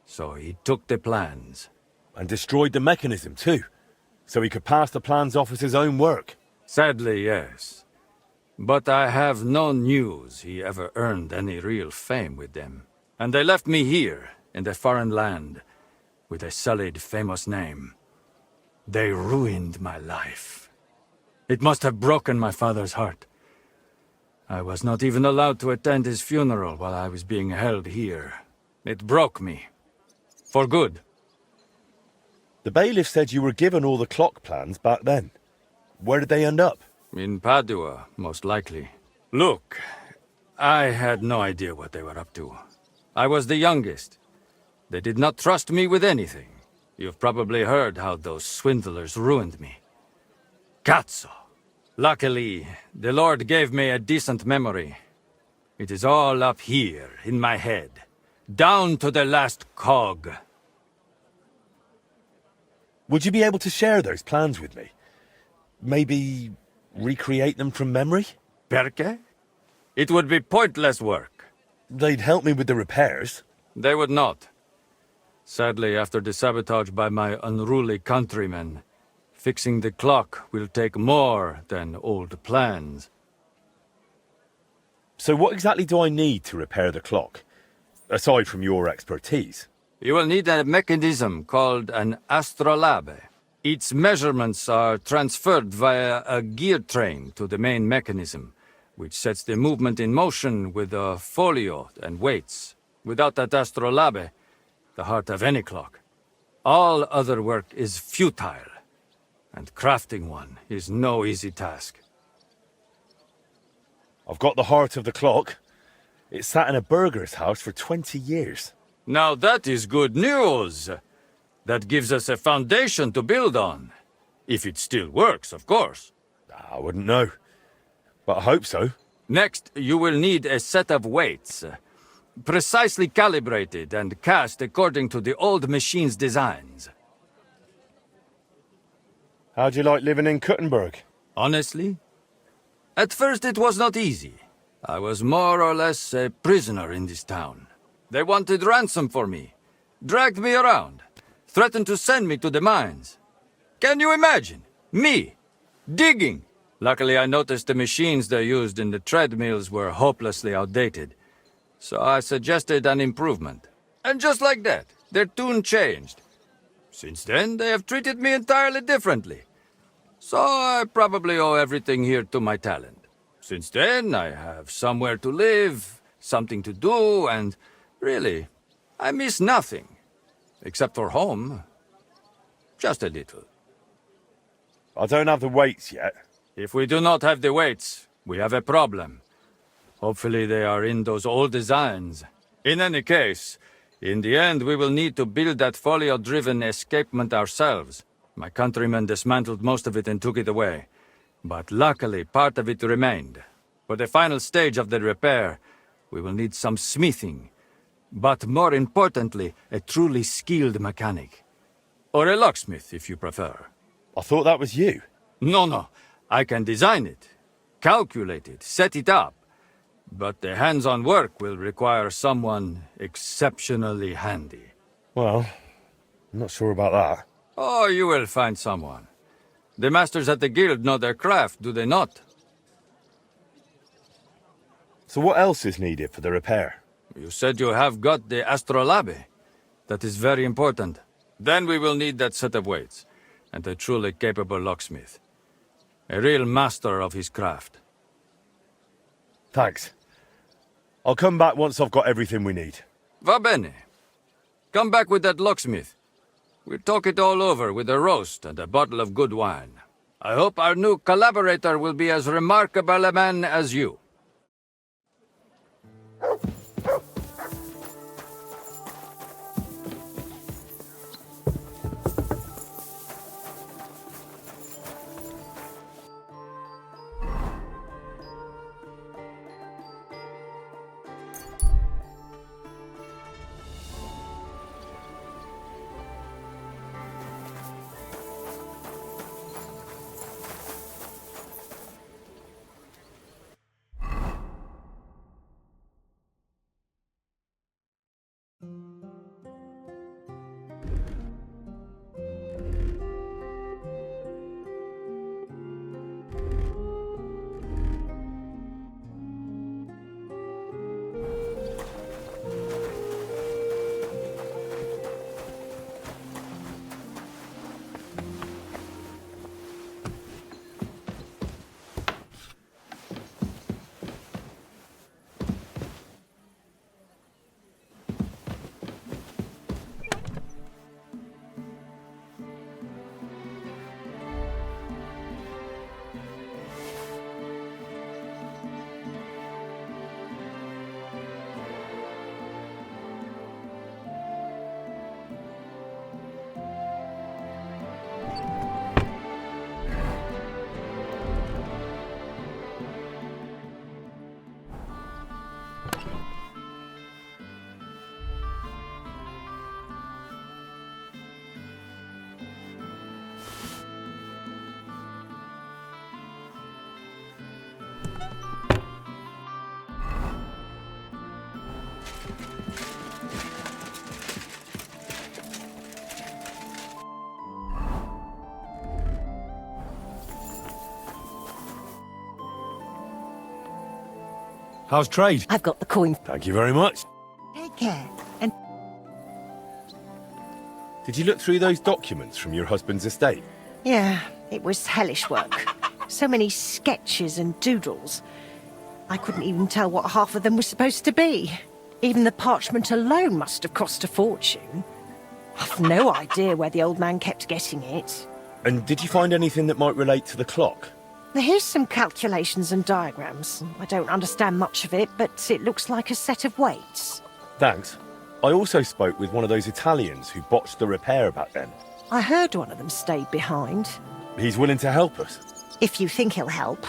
so he took the plans. And destroyed the mechanism too, so he could pass the plans off as his own work. Sadly, yes. But I have no news he ever earned any real fame with them. And they left me here, in a foreign land, with a sullied, famous name. They ruined my life. It must have broken my father's heart. I was not even allowed to attend his funeral while I was being held here. It broke me. For good. The bailiff said you were given all the clock plans back then. Where did they end up? In Padua, most likely. Look, I had no idea what they were up to. I was the youngest. They did not trust me with anything. You've probably heard how those swindlers ruined me. Cazzo! Luckily, the Lord gave me a decent memory. It is all up here, in my head. Down to the last cog. Would you be able to share those plans with me? Maybe recreate them from memory? Perché? It would be pointless work. They'd help me with the repairs. They would not. Sadly, after the sabotage by my unruly countrymen, fixing the clock will take more than old plans. So what exactly do I need to repair the clock, aside from your expertise? You will need a mechanism called an astrolabe. Its measurements are transferred via a gear train to the main mechanism, which sets the movement in motion with a folio and weights. Without that astrolabe, the heart of any clock, all other work is futile, and crafting one is no easy task. I've got the heart of the clock. It sat in a burgher's house for 20 years. Now that is good news. That gives us a foundation to build on. If it still works, of course. I wouldn't know, but I hope so. Next, you will need a set of weights, precisely calibrated and cast according to the old machine's designs. How'd you like living in Gutenberg? Honestly? At first it was not easy. I was more or less a prisoner in this town. They wanted ransom for me, dragged me around, threatened to send me to the mines. Can you imagine? Me, digging. Luckily I noticed the machines they used in the treadmills were hopelessly outdated. So I suggested an improvement. And just like that, their tune changed. Since then, they have treated me entirely differently. So I probably owe everything here to my talent. Since then, I have somewhere to live, something to do, and really, I miss nothing. Except for home. Just a little. I don't have the weights yet. If we do not have the weights, we have a problem. Hopefully they are in those old designs. In any case, in the end we will need to build that folio-driven escapement ourselves. My countrymen dismantled most of it and took it away. But luckily, part of it remained. For the final stage of the repair, we will need some smithing. But more importantly, a truly skilled mechanic. Or a locksmith, if you prefer. I thought that was you. No. I can design it, calculate it, set it up. But the hands-on work will require someone exceptionally handy. Well, I'm not sure about that. Oh, you will find someone. The masters at the guild know their craft, do they not? So what else is needed for the repair? You said you have got the astrolabe. That is very important. Then we will need that set of weights, and a truly capable locksmith. A real master of his craft. Thanks. I'll come back once I've got everything we need. Va bene. Come back with that locksmith. We'll talk it all over with a roast and a bottle of good wine. I hope our new collaborator will be as remarkable a man as you. How's trade? I've got the coin. Thank you very much. Take care. And Did you look through those documents from your husband's estate? yeah, it was hellish work. So many sketches and doodles. I couldn't even tell what half of them were supposed to be. Even the parchment alone must have cost a fortune. I've no idea where the old man kept getting it. And did you find anything that might relate to the clock? Here's some calculations and diagrams. I don't understand much of it, but it looks like a set of weights. Thanks. I also spoke with one of those Italians who botched the repair back then. I heard one of them stayed behind. He's willing to help us. If you think he'll help.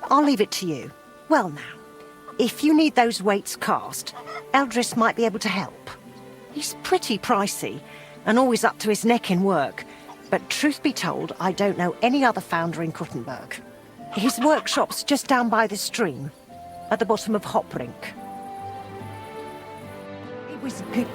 I'll leave it to you. Well now, if you need those weights cast, Eldris might be able to help. He's pretty pricey, and always up to his neck in work. But truth be told, I don't know any other founder in Kuttenberg. His workshop's just down by the stream, at the bottom of Hoprink. It was good.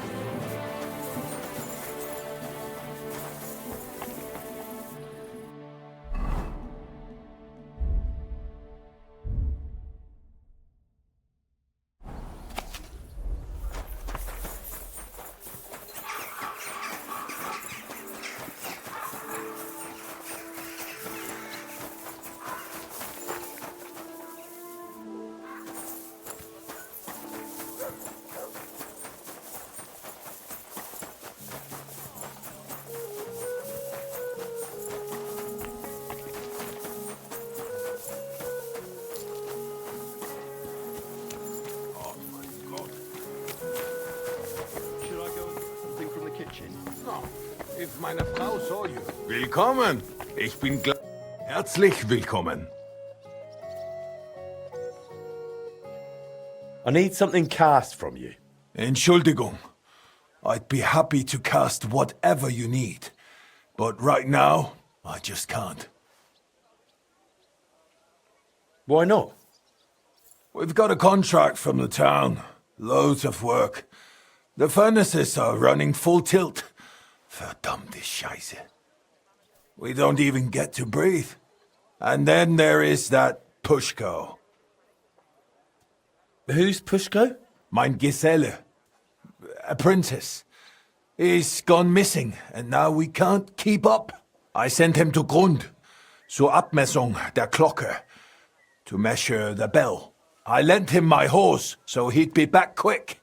If meine Frau saw you. Willkommen. Ich bin glad. Herzlich willkommen. I need something cast from you. Entschuldigung. I'd be happy to cast whatever you need. But right now, I just can't. Why not? We've got a contract from the town. Loads of work. The furnaces are running full tilt. Verdammte Scheiße. We don't even get to breathe. And then there is that Pushko. Who's Pushko? Mein Geselle. A princess. He's gone missing, and now we can't keep up. I sent him to Grund, zur Abmessung der Glocke, to measure the bell. I lent him my horse, so he'd be back quick.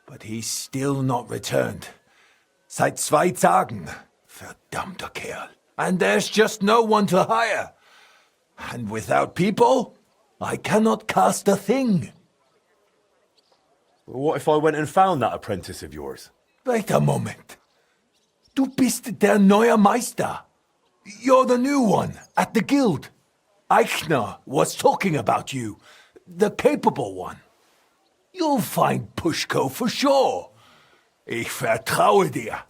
But he's still not returned. Seit 2 Tagen. Verdammter Kerl. And there's just no one to hire. And without people, I cannot cast a thing. What if I went and found that apprentice of yours? Wait a moment. Du bist der neue Meister. You're the new one at the guild. Eichner was talking about you, the capable one. You'll find Pushko for sure. Ich vertraue dir.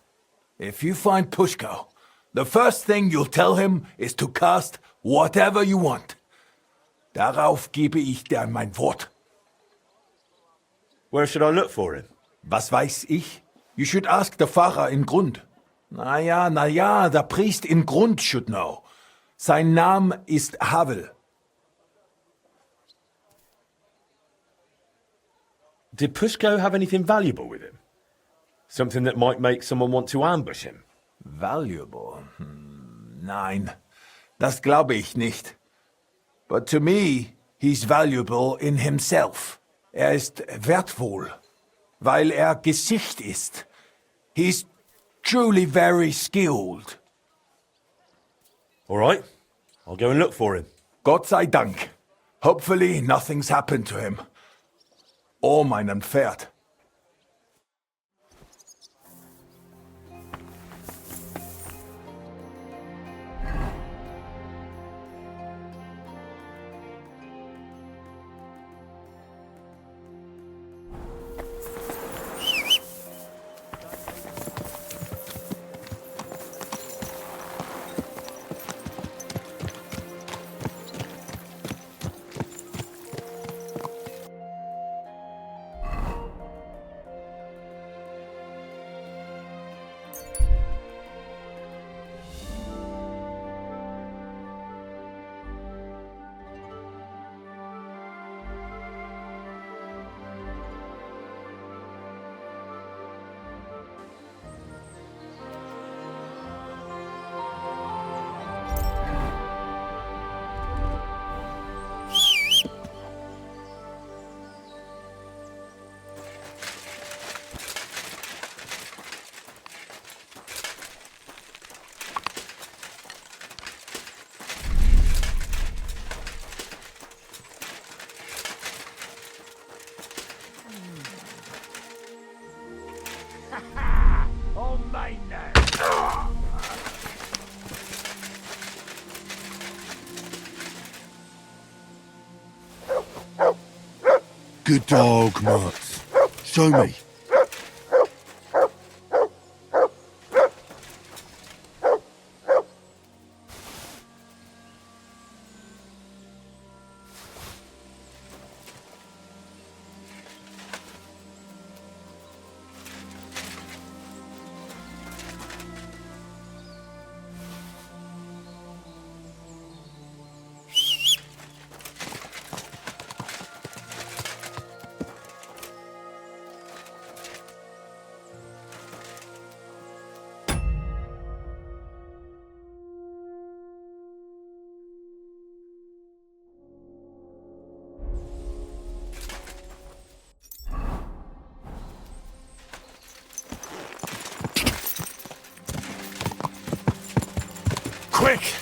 If you find Pushko, the first thing you'll tell him is to cast whatever you want. Darauf gebe ich dir mein Wort. Where should I look for him? Was weiß ich? You should ask the Pfarrer in Grund. Na ja, der Priest in Grund should know. Sein Name ist Havel. Did Pushko have anything valuable with him? Something that might make someone want to ambush him? Valuable? Nein, das glaube ich nicht. But to me, he's valuable in himself. Er ist wertvoll, weil er Gesicht ist. He's truly very skilled. All right, I'll go and look for him. Gott sei Dank. Hopefully nothing's happened to him. Or meinem Pferd. Oh, meine! Good dog, Mutz. Show me. Quick!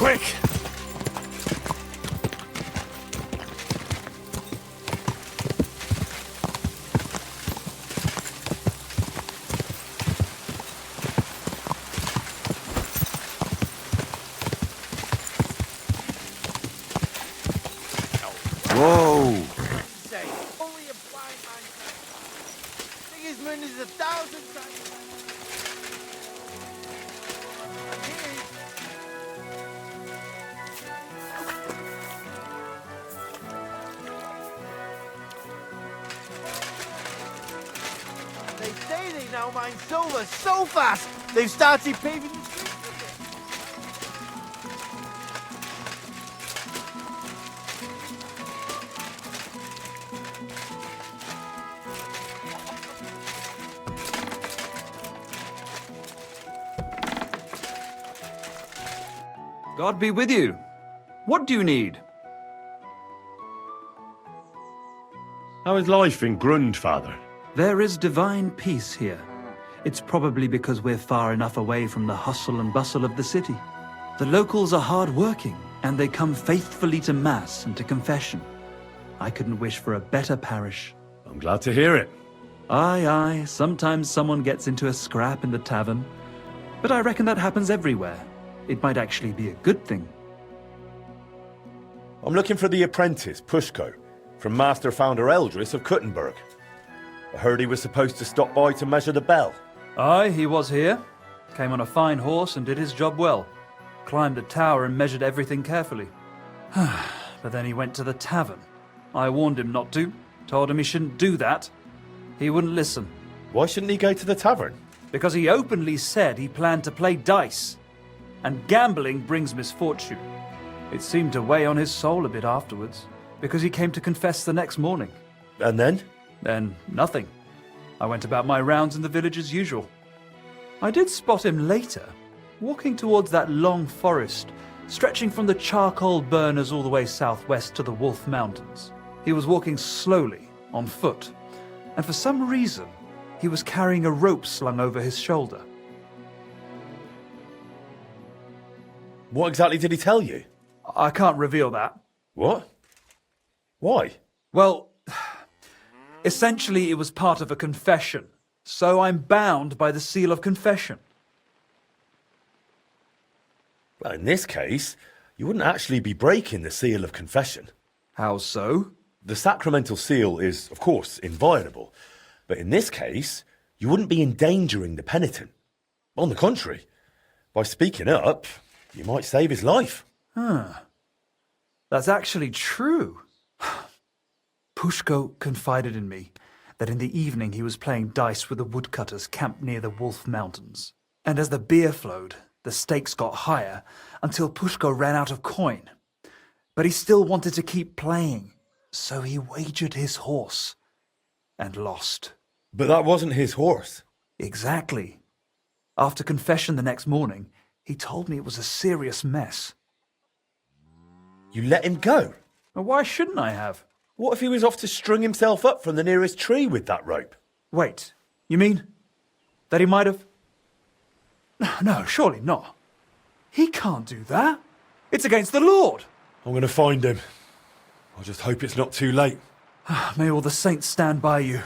quick! Whoa! Only a blind man can. Sigismund is 1,000 times. They say they now mine silver so fast, they've started paving the streets. God be with you. What do you need? How is life in Grund, Father? There is divine peace here. It's probably because we're far enough away from the hustle and bustle of the city. The locals are hard-working, and they come faithfully to Mass and to confession. I couldn't wish for a better parish. I'm glad to hear it. Aye, aye, sometimes someone gets into a scrap in the tavern. But I reckon that happens everywhere. It might actually be a good thing. I'm looking for the apprentice, Pushko, from Master Founder Eldris of Kuttenberg. I heard he was supposed to stop by to measure the bell. Aye, he was here. Came on a fine horse and did his job well. Climbed the tower and measured everything carefully. But then he went to the tavern. I warned him not to. Told him he shouldn't do that. He wouldn't listen. Why shouldn't he go to the tavern? Because he openly said he planned to play dice. And gambling brings misfortune. It seemed to weigh on his soul a bit afterwards, because he came to confess the next morning. And then? Then nothing. I went about my rounds in the village as usual. I did spot him later, walking towards that long forest, stretching from the charcoal burners all the way southwest to the Wolf Mountains. He was walking slowly, on foot, and for some reason, he was carrying a rope slung over his shoulder. What exactly did he tell you? I can't reveal that. What? Why? Well, essentially it was part of a confession, so I'm bound by the seal of confession. Well, in this case, you wouldn't actually be breaking the seal of confession. How so? The sacramental seal is, of course, inviolable, but in this case, you wouldn't be endangering the penitent. On the contrary, by speaking up, you might save his life. That's actually true. Pushko confided in me that in the evening he was playing dice with the woodcutters camped near the Wolf Mountains. And as the beer flowed, the stakes got higher until Pushko ran out of coin. But he still wanted to keep playing, so he wagered his horse and lost. But that wasn't his horse. Exactly. After confession the next morning, he told me it was a serious mess. You let him go? Well, why shouldn't I have? What if he was off to string himself up from the nearest tree with that rope? Wait, you mean that he might have... No, surely not. He can't do that. It's against the Lord. I'm going to find him. I just hope it's not too late. May all the saints stand by you.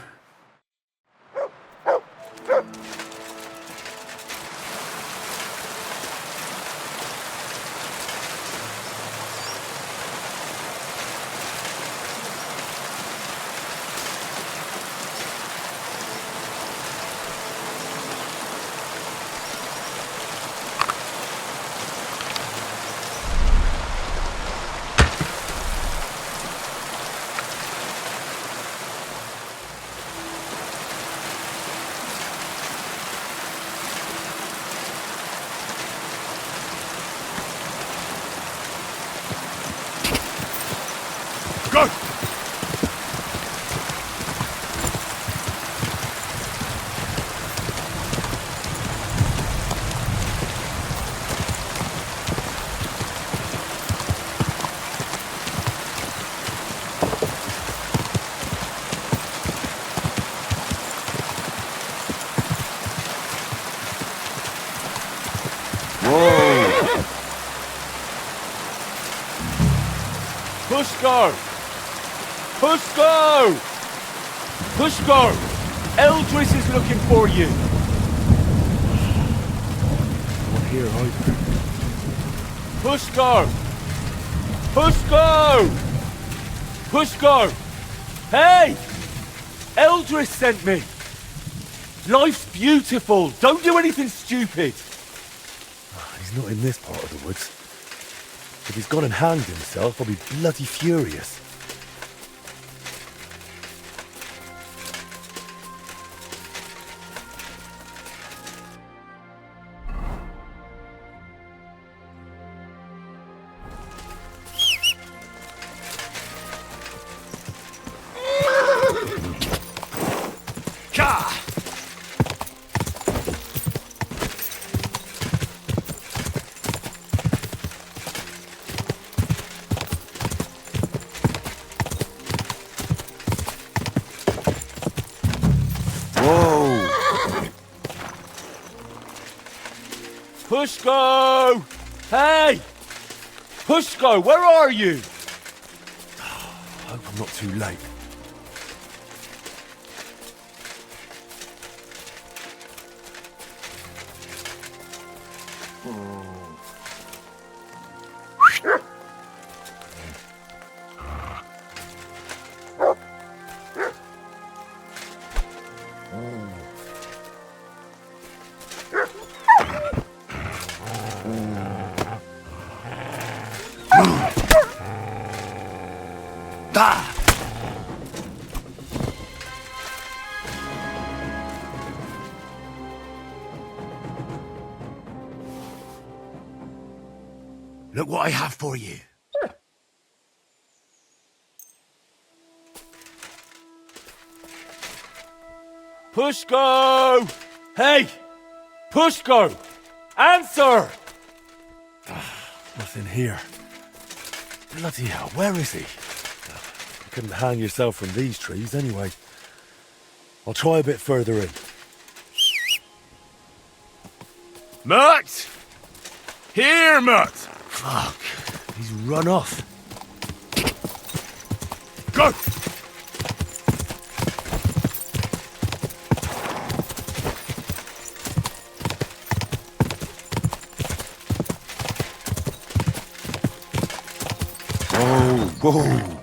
Pushkar! Pushkar! Pushkar! Eldris is looking for you! Not here either. Pushkar! Pushkar! Pushkar! Hey! Eldris sent me! Life's beautiful! Don't do anything stupid! He's not in this part of the woods. If he's gone and hanged himself, I'll be bloody furious. Pushko! Hey! Pushko, where are you? I hope I'm not too late. Look what I have for you. Pushko! Hey! Pushko! Answer! Nothing here. Bloody hell, where is he? You couldn't hang yourself from these trees anyway. I'll try a bit further in. Mutt! Here, Mutt! Fuck, he's run off. Go! Whoa!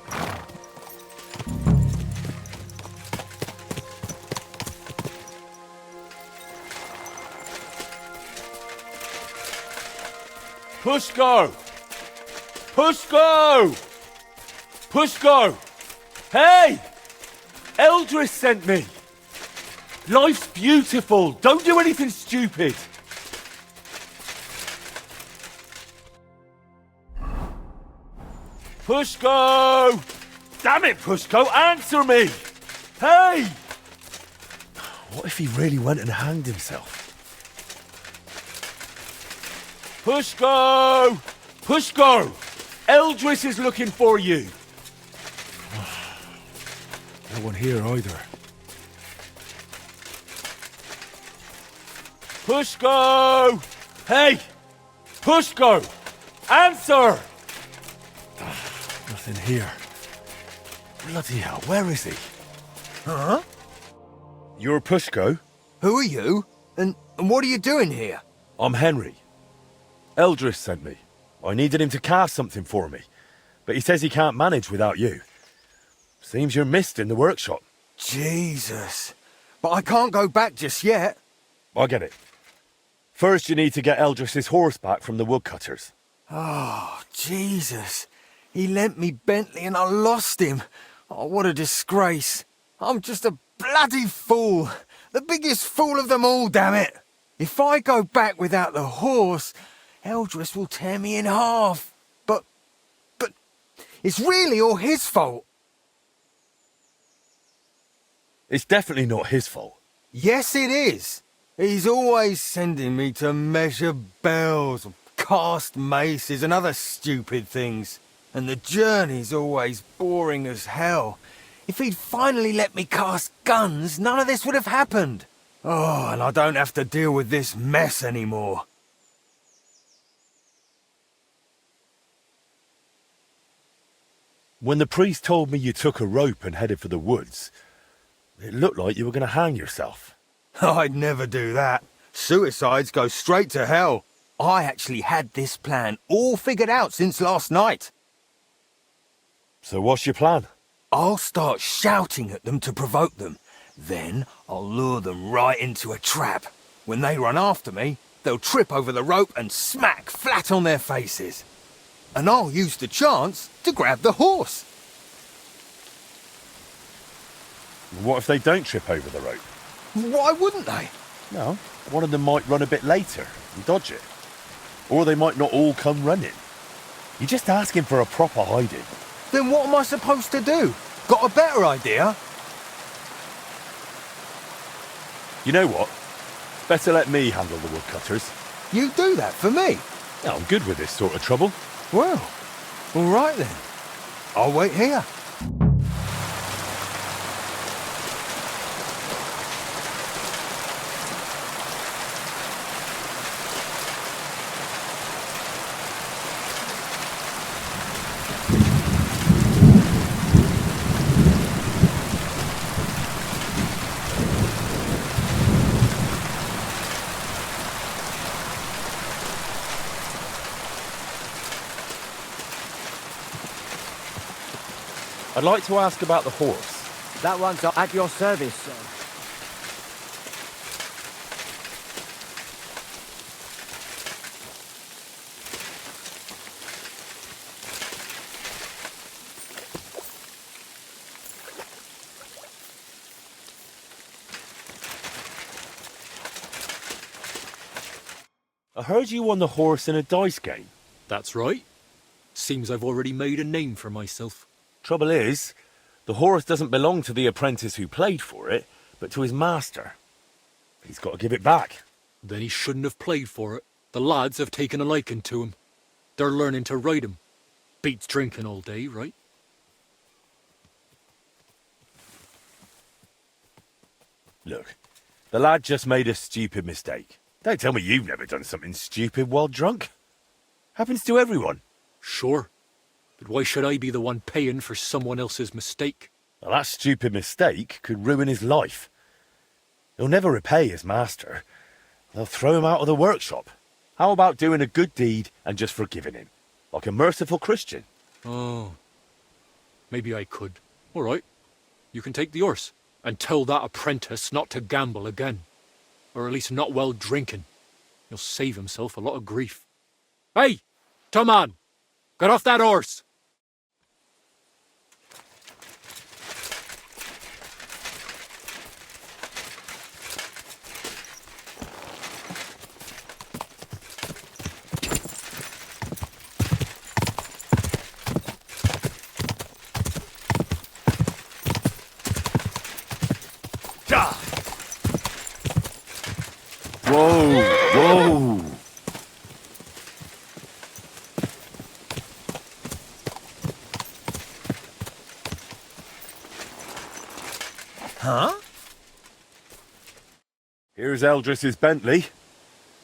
Pushko! Pushko! Pushko! Hey! Eldris sent me! Life's beautiful! Don't do anything stupid! Pushko! Damn it, Pushko, answer me! Hey! What if he really went and hanged himself? Pushko! Pushko! Eldris is looking for you! No one here either. Pushko! Hey! Pushko! Answer! Nothing here. Bloody hell, where is he? Huh? You're Pushko? Who are you? And what are you doing here? I'm Henry. Eldris sent me. I needed him to cast something for me, but he says he can't manage without you. Seems you're missed in the workshop. Jesus. But I can't go back just yet. I get it. First you need to get Eldris's horse back from the woodcutters. Oh, Jesus. He lent me Bentley and I lost him. Oh, what a disgrace. I'm just a bloody fool. The biggest fool of them all, damn it. If I go back without the horse, Eldris will tear me in half. But it's really all his fault. It's definitely not his fault. Yes, it is. He's always sending me to measure bells, cast maces and other stupid things. And the journey's always boring as hell. If he'd finally let me cast guns, none of this would have happened. Oh, and I don't have to deal with this mess anymore. When the priest told me you took a rope and headed for the woods, it looked like you were going to hang yourself. I'd never do that. Suicides go straight to hell. I actually had this plan all figured out since last night. So what's your plan? I'll start shouting at them to provoke them. Then I'll lure them right into a trap. When they run after me, they'll trip over the rope and smack flat on their faces. And I'll use the chance to grab the horse. What if they don't trip over the rope? Why wouldn't they? No, one of them might run a bit later and dodge it. Or they might not all come running. You're just asking for a proper hiding. Then what am I supposed to do? Got a better idea? You know what? Better let me handle the woodcutters. You do that for me? Yeah, I'm good with this sort of trouble. Well, all right then. I'll wait here. I'd like to ask about the horse. That one's at your service, sir. I heard you won the horse in a dice game. That's right. Seems I've already made a name for myself. Trouble is, the horse doesn't belong to the apprentice who played for it, but to his master. He's got to give it back. Then he shouldn't have played for it. The lads have taken a liking to him. They're learning to ride him. Beats drinking all day, right? Look, the lad just made a stupid mistake. Don't tell me you've never done something stupid while drunk. Happens to everyone. Sure. But why should I be the one paying for someone else's mistake? Well, that stupid mistake could ruin his life. He'll never repay his master. They'll throw him out of the workshop. How about doing a good deed and just forgiving him? Like a merciful Christian. Oh. Maybe I could. All right. You can take the horse. And tell that apprentice not to gamble again. Or at least not while drinking. He'll save himself a lot of grief. Hey! Come on! Get off that horse! Whoa! Whoa! Huh? Here's Eldris's Bentley.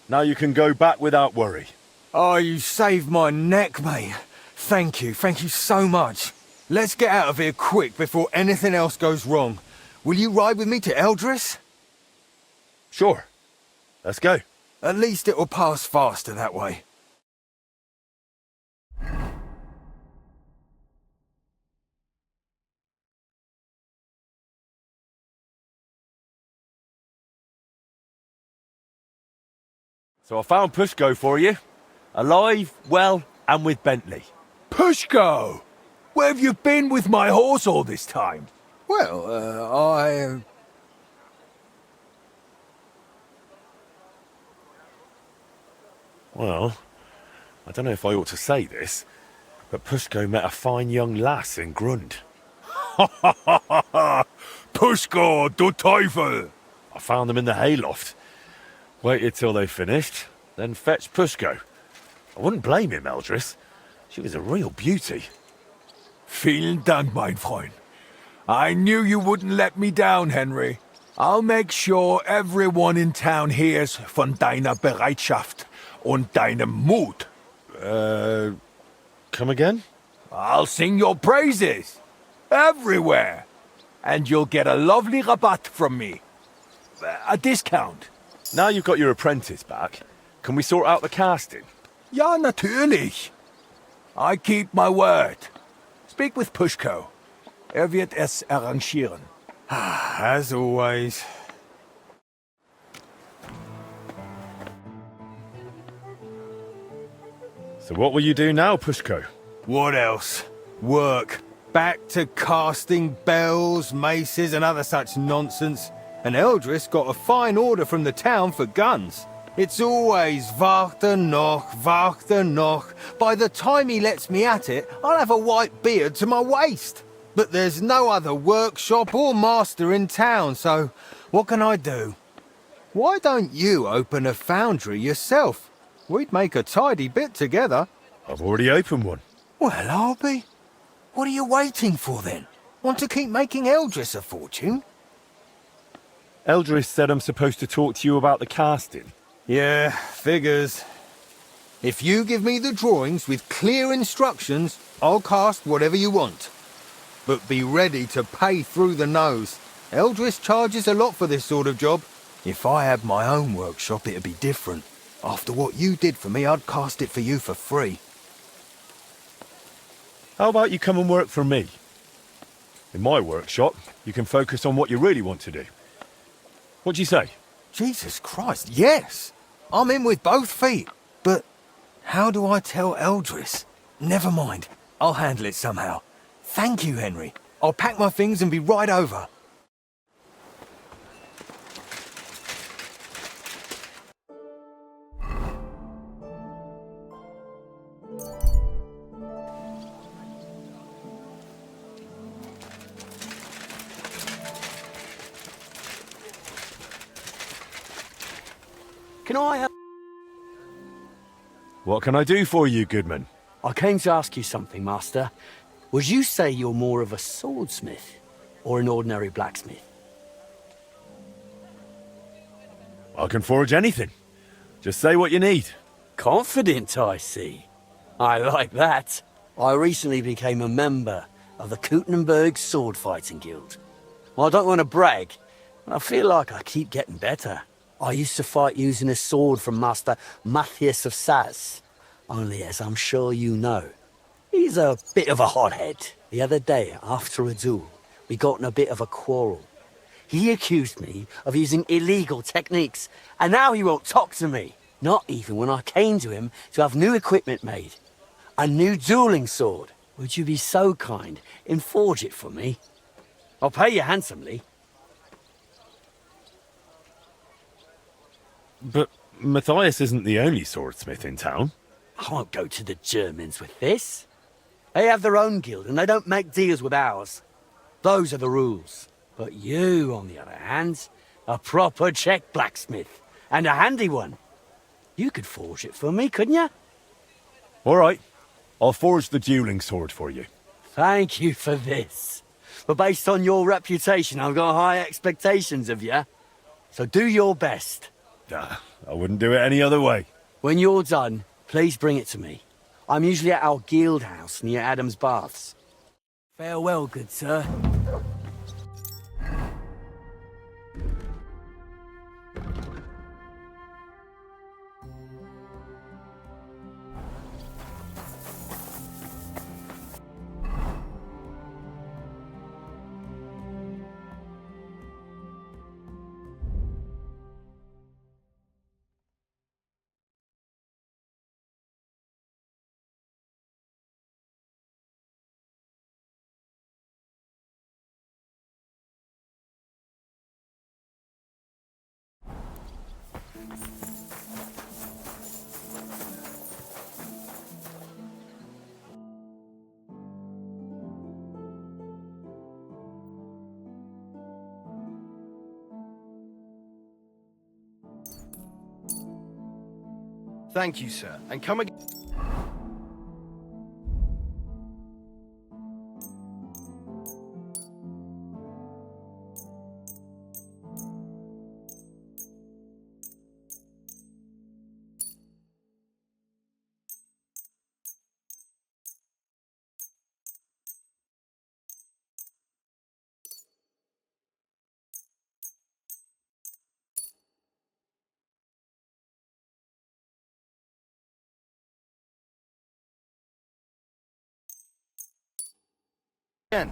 Now you can go back without worry. Oh, you saved my neck, mate. Thank you so much. Let's get out of here quick before anything else goes wrong. Will you ride with me to Eldris? Sure. Let's go. At least it'll pass faster that way. So I found Pushko for you. Alive, well, and with Bentley. Pushko! Where have you been with my horse all this time? Well, Well, I don't know if I ought to say this, but Pushko met a fine young lass in Grund. Ha ha ha ha ha! Pushko, du Teufel! I found them in the hayloft. Waited till they finished, then fetched Pushko. I wouldn't blame him, Eldris. She was a real beauty. Vielen Dank, mein Freund. I knew you wouldn't let me down, Henry. I'll make sure everyone in town hears von deiner Bereitschaft und deinem Mut. Come again? I'll sing your praises. Everywhere. And you'll get a lovely rabatt from me. A discount. Now you've got your apprentice back, can we sort out the casting? Ja, natürlich. I keep my word. Speak with Pushko. Wird es arrangieren. As always. So what will you do now, Pushko? What else? Work. Back to casting bells, maces, and other such nonsense. And Eldris got a fine order from the town for guns. It's always wachte noch. By the time he lets me at it, I'll have a white beard to my waist. But there's no other workshop or master in town, so what can I do? Why don't you open a foundry yourself? We'd make a tidy bit together. I've already opened one. Well, I'll be. What are you waiting for then? Want to keep making Eldris a fortune? Eldris said I'm supposed to talk to you about the casting. Yeah, figures. If you give me the drawings with clear instructions, I'll cast whatever you want. But be ready to pay through the nose. Eldris charges a lot for this sort of job. If I had my own workshop, it'd be different. After what you did for me, I'd cast it for you for free. How about you come and work for me? In my workshop, you can focus on what you really want to do. What do you say? Jesus Christ, yes! I'm in with both feet. But how do I tell Eldris? Never mind. I'll handle it somehow. Thank you, Henry. I'll pack my things and be right over. Can I help? What can I do for you, Goodman? I came to ask you something, Master. Would you say you're more of a swordsmith or an ordinary blacksmith? I can forge anything. Just say what you need. Confident, I see. I like that. I recently became a member of the Kuttenberg Sword Fighting Guild. Well, I don't want to brag, but I feel like I keep getting better. I used to fight using a sword from Master Matthias of Saz. Only, as I'm sure you know, he's a bit of a hothead. The other day, after a duel, we got in a bit of a quarrel. He accused me of using illegal techniques, and now he won't talk to me. Not even when I came to him to have new equipment made. A new dueling sword. Would you be so kind and forge it for me? I'll pay you handsomely. But Matthias isn't the only swordsmith in town. I won't go to the Germans with this. They have their own guild and they don't make deals with ours. Those are the rules. But you, on the other hand, a proper Czech blacksmith. And a handy one. You could forge it for me, couldn't you? All right. I'll forge the dueling sword for you. Thank you for this. But based on your reputation, I've got high expectations of you. So do your best. I wouldn't do it any other way. When you're done, please bring it to me. I'm usually at our guild house near Adam's Baths. Farewell, good sir. Thank you, sir. And come again. Again.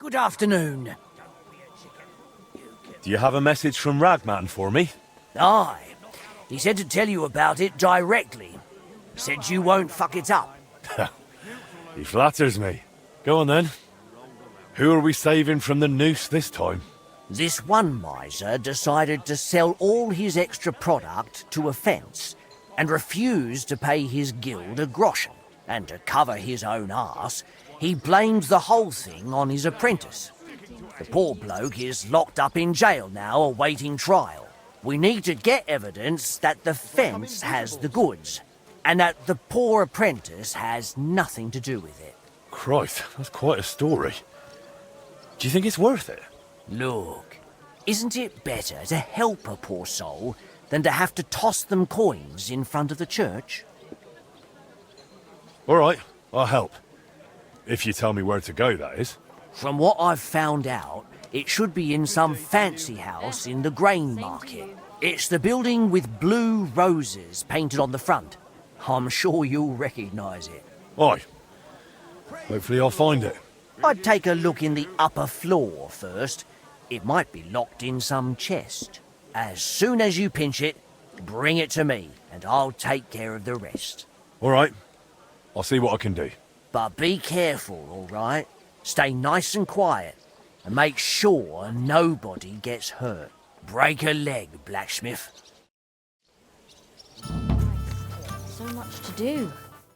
Good afternoon. Do you have a message from Ragman for me? Aye. He said to tell you about it directly. Said you won't fuck it up. He flatters me. Go on then. Who are we saving from the noose this time? This one miser decided to sell all his extra product to a fence and refused to pay his guild a groschen. And to cover his own arse, he blamed the whole thing on his apprentice. The poor bloke is locked up in jail now, awaiting trial. We need to get evidence that the fence has the goods, and that the poor apprentice has nothing to do with it. Christ, that's quite a story. Do you think it's worth it? Look, isn't it better to help a poor soul than to have to toss them coins in front of the church? All right, I'll help. If you tell me where to go, that is. From what I've found out, it should be in some fancy house in the grain market. It's the building with blue roses painted on the front. I'm sure you'll recognise it. Aye. Hopefully I'll find it. I'd take a look in the upper floor first. It might be locked in some chest. As soon as you pinch it, bring it to me, and I'll take care of the rest. All right. I'll see what I can do. But be careful, all right? Stay nice and quiet, and make sure nobody gets hurt. Break a leg, blacksmith. So much to do.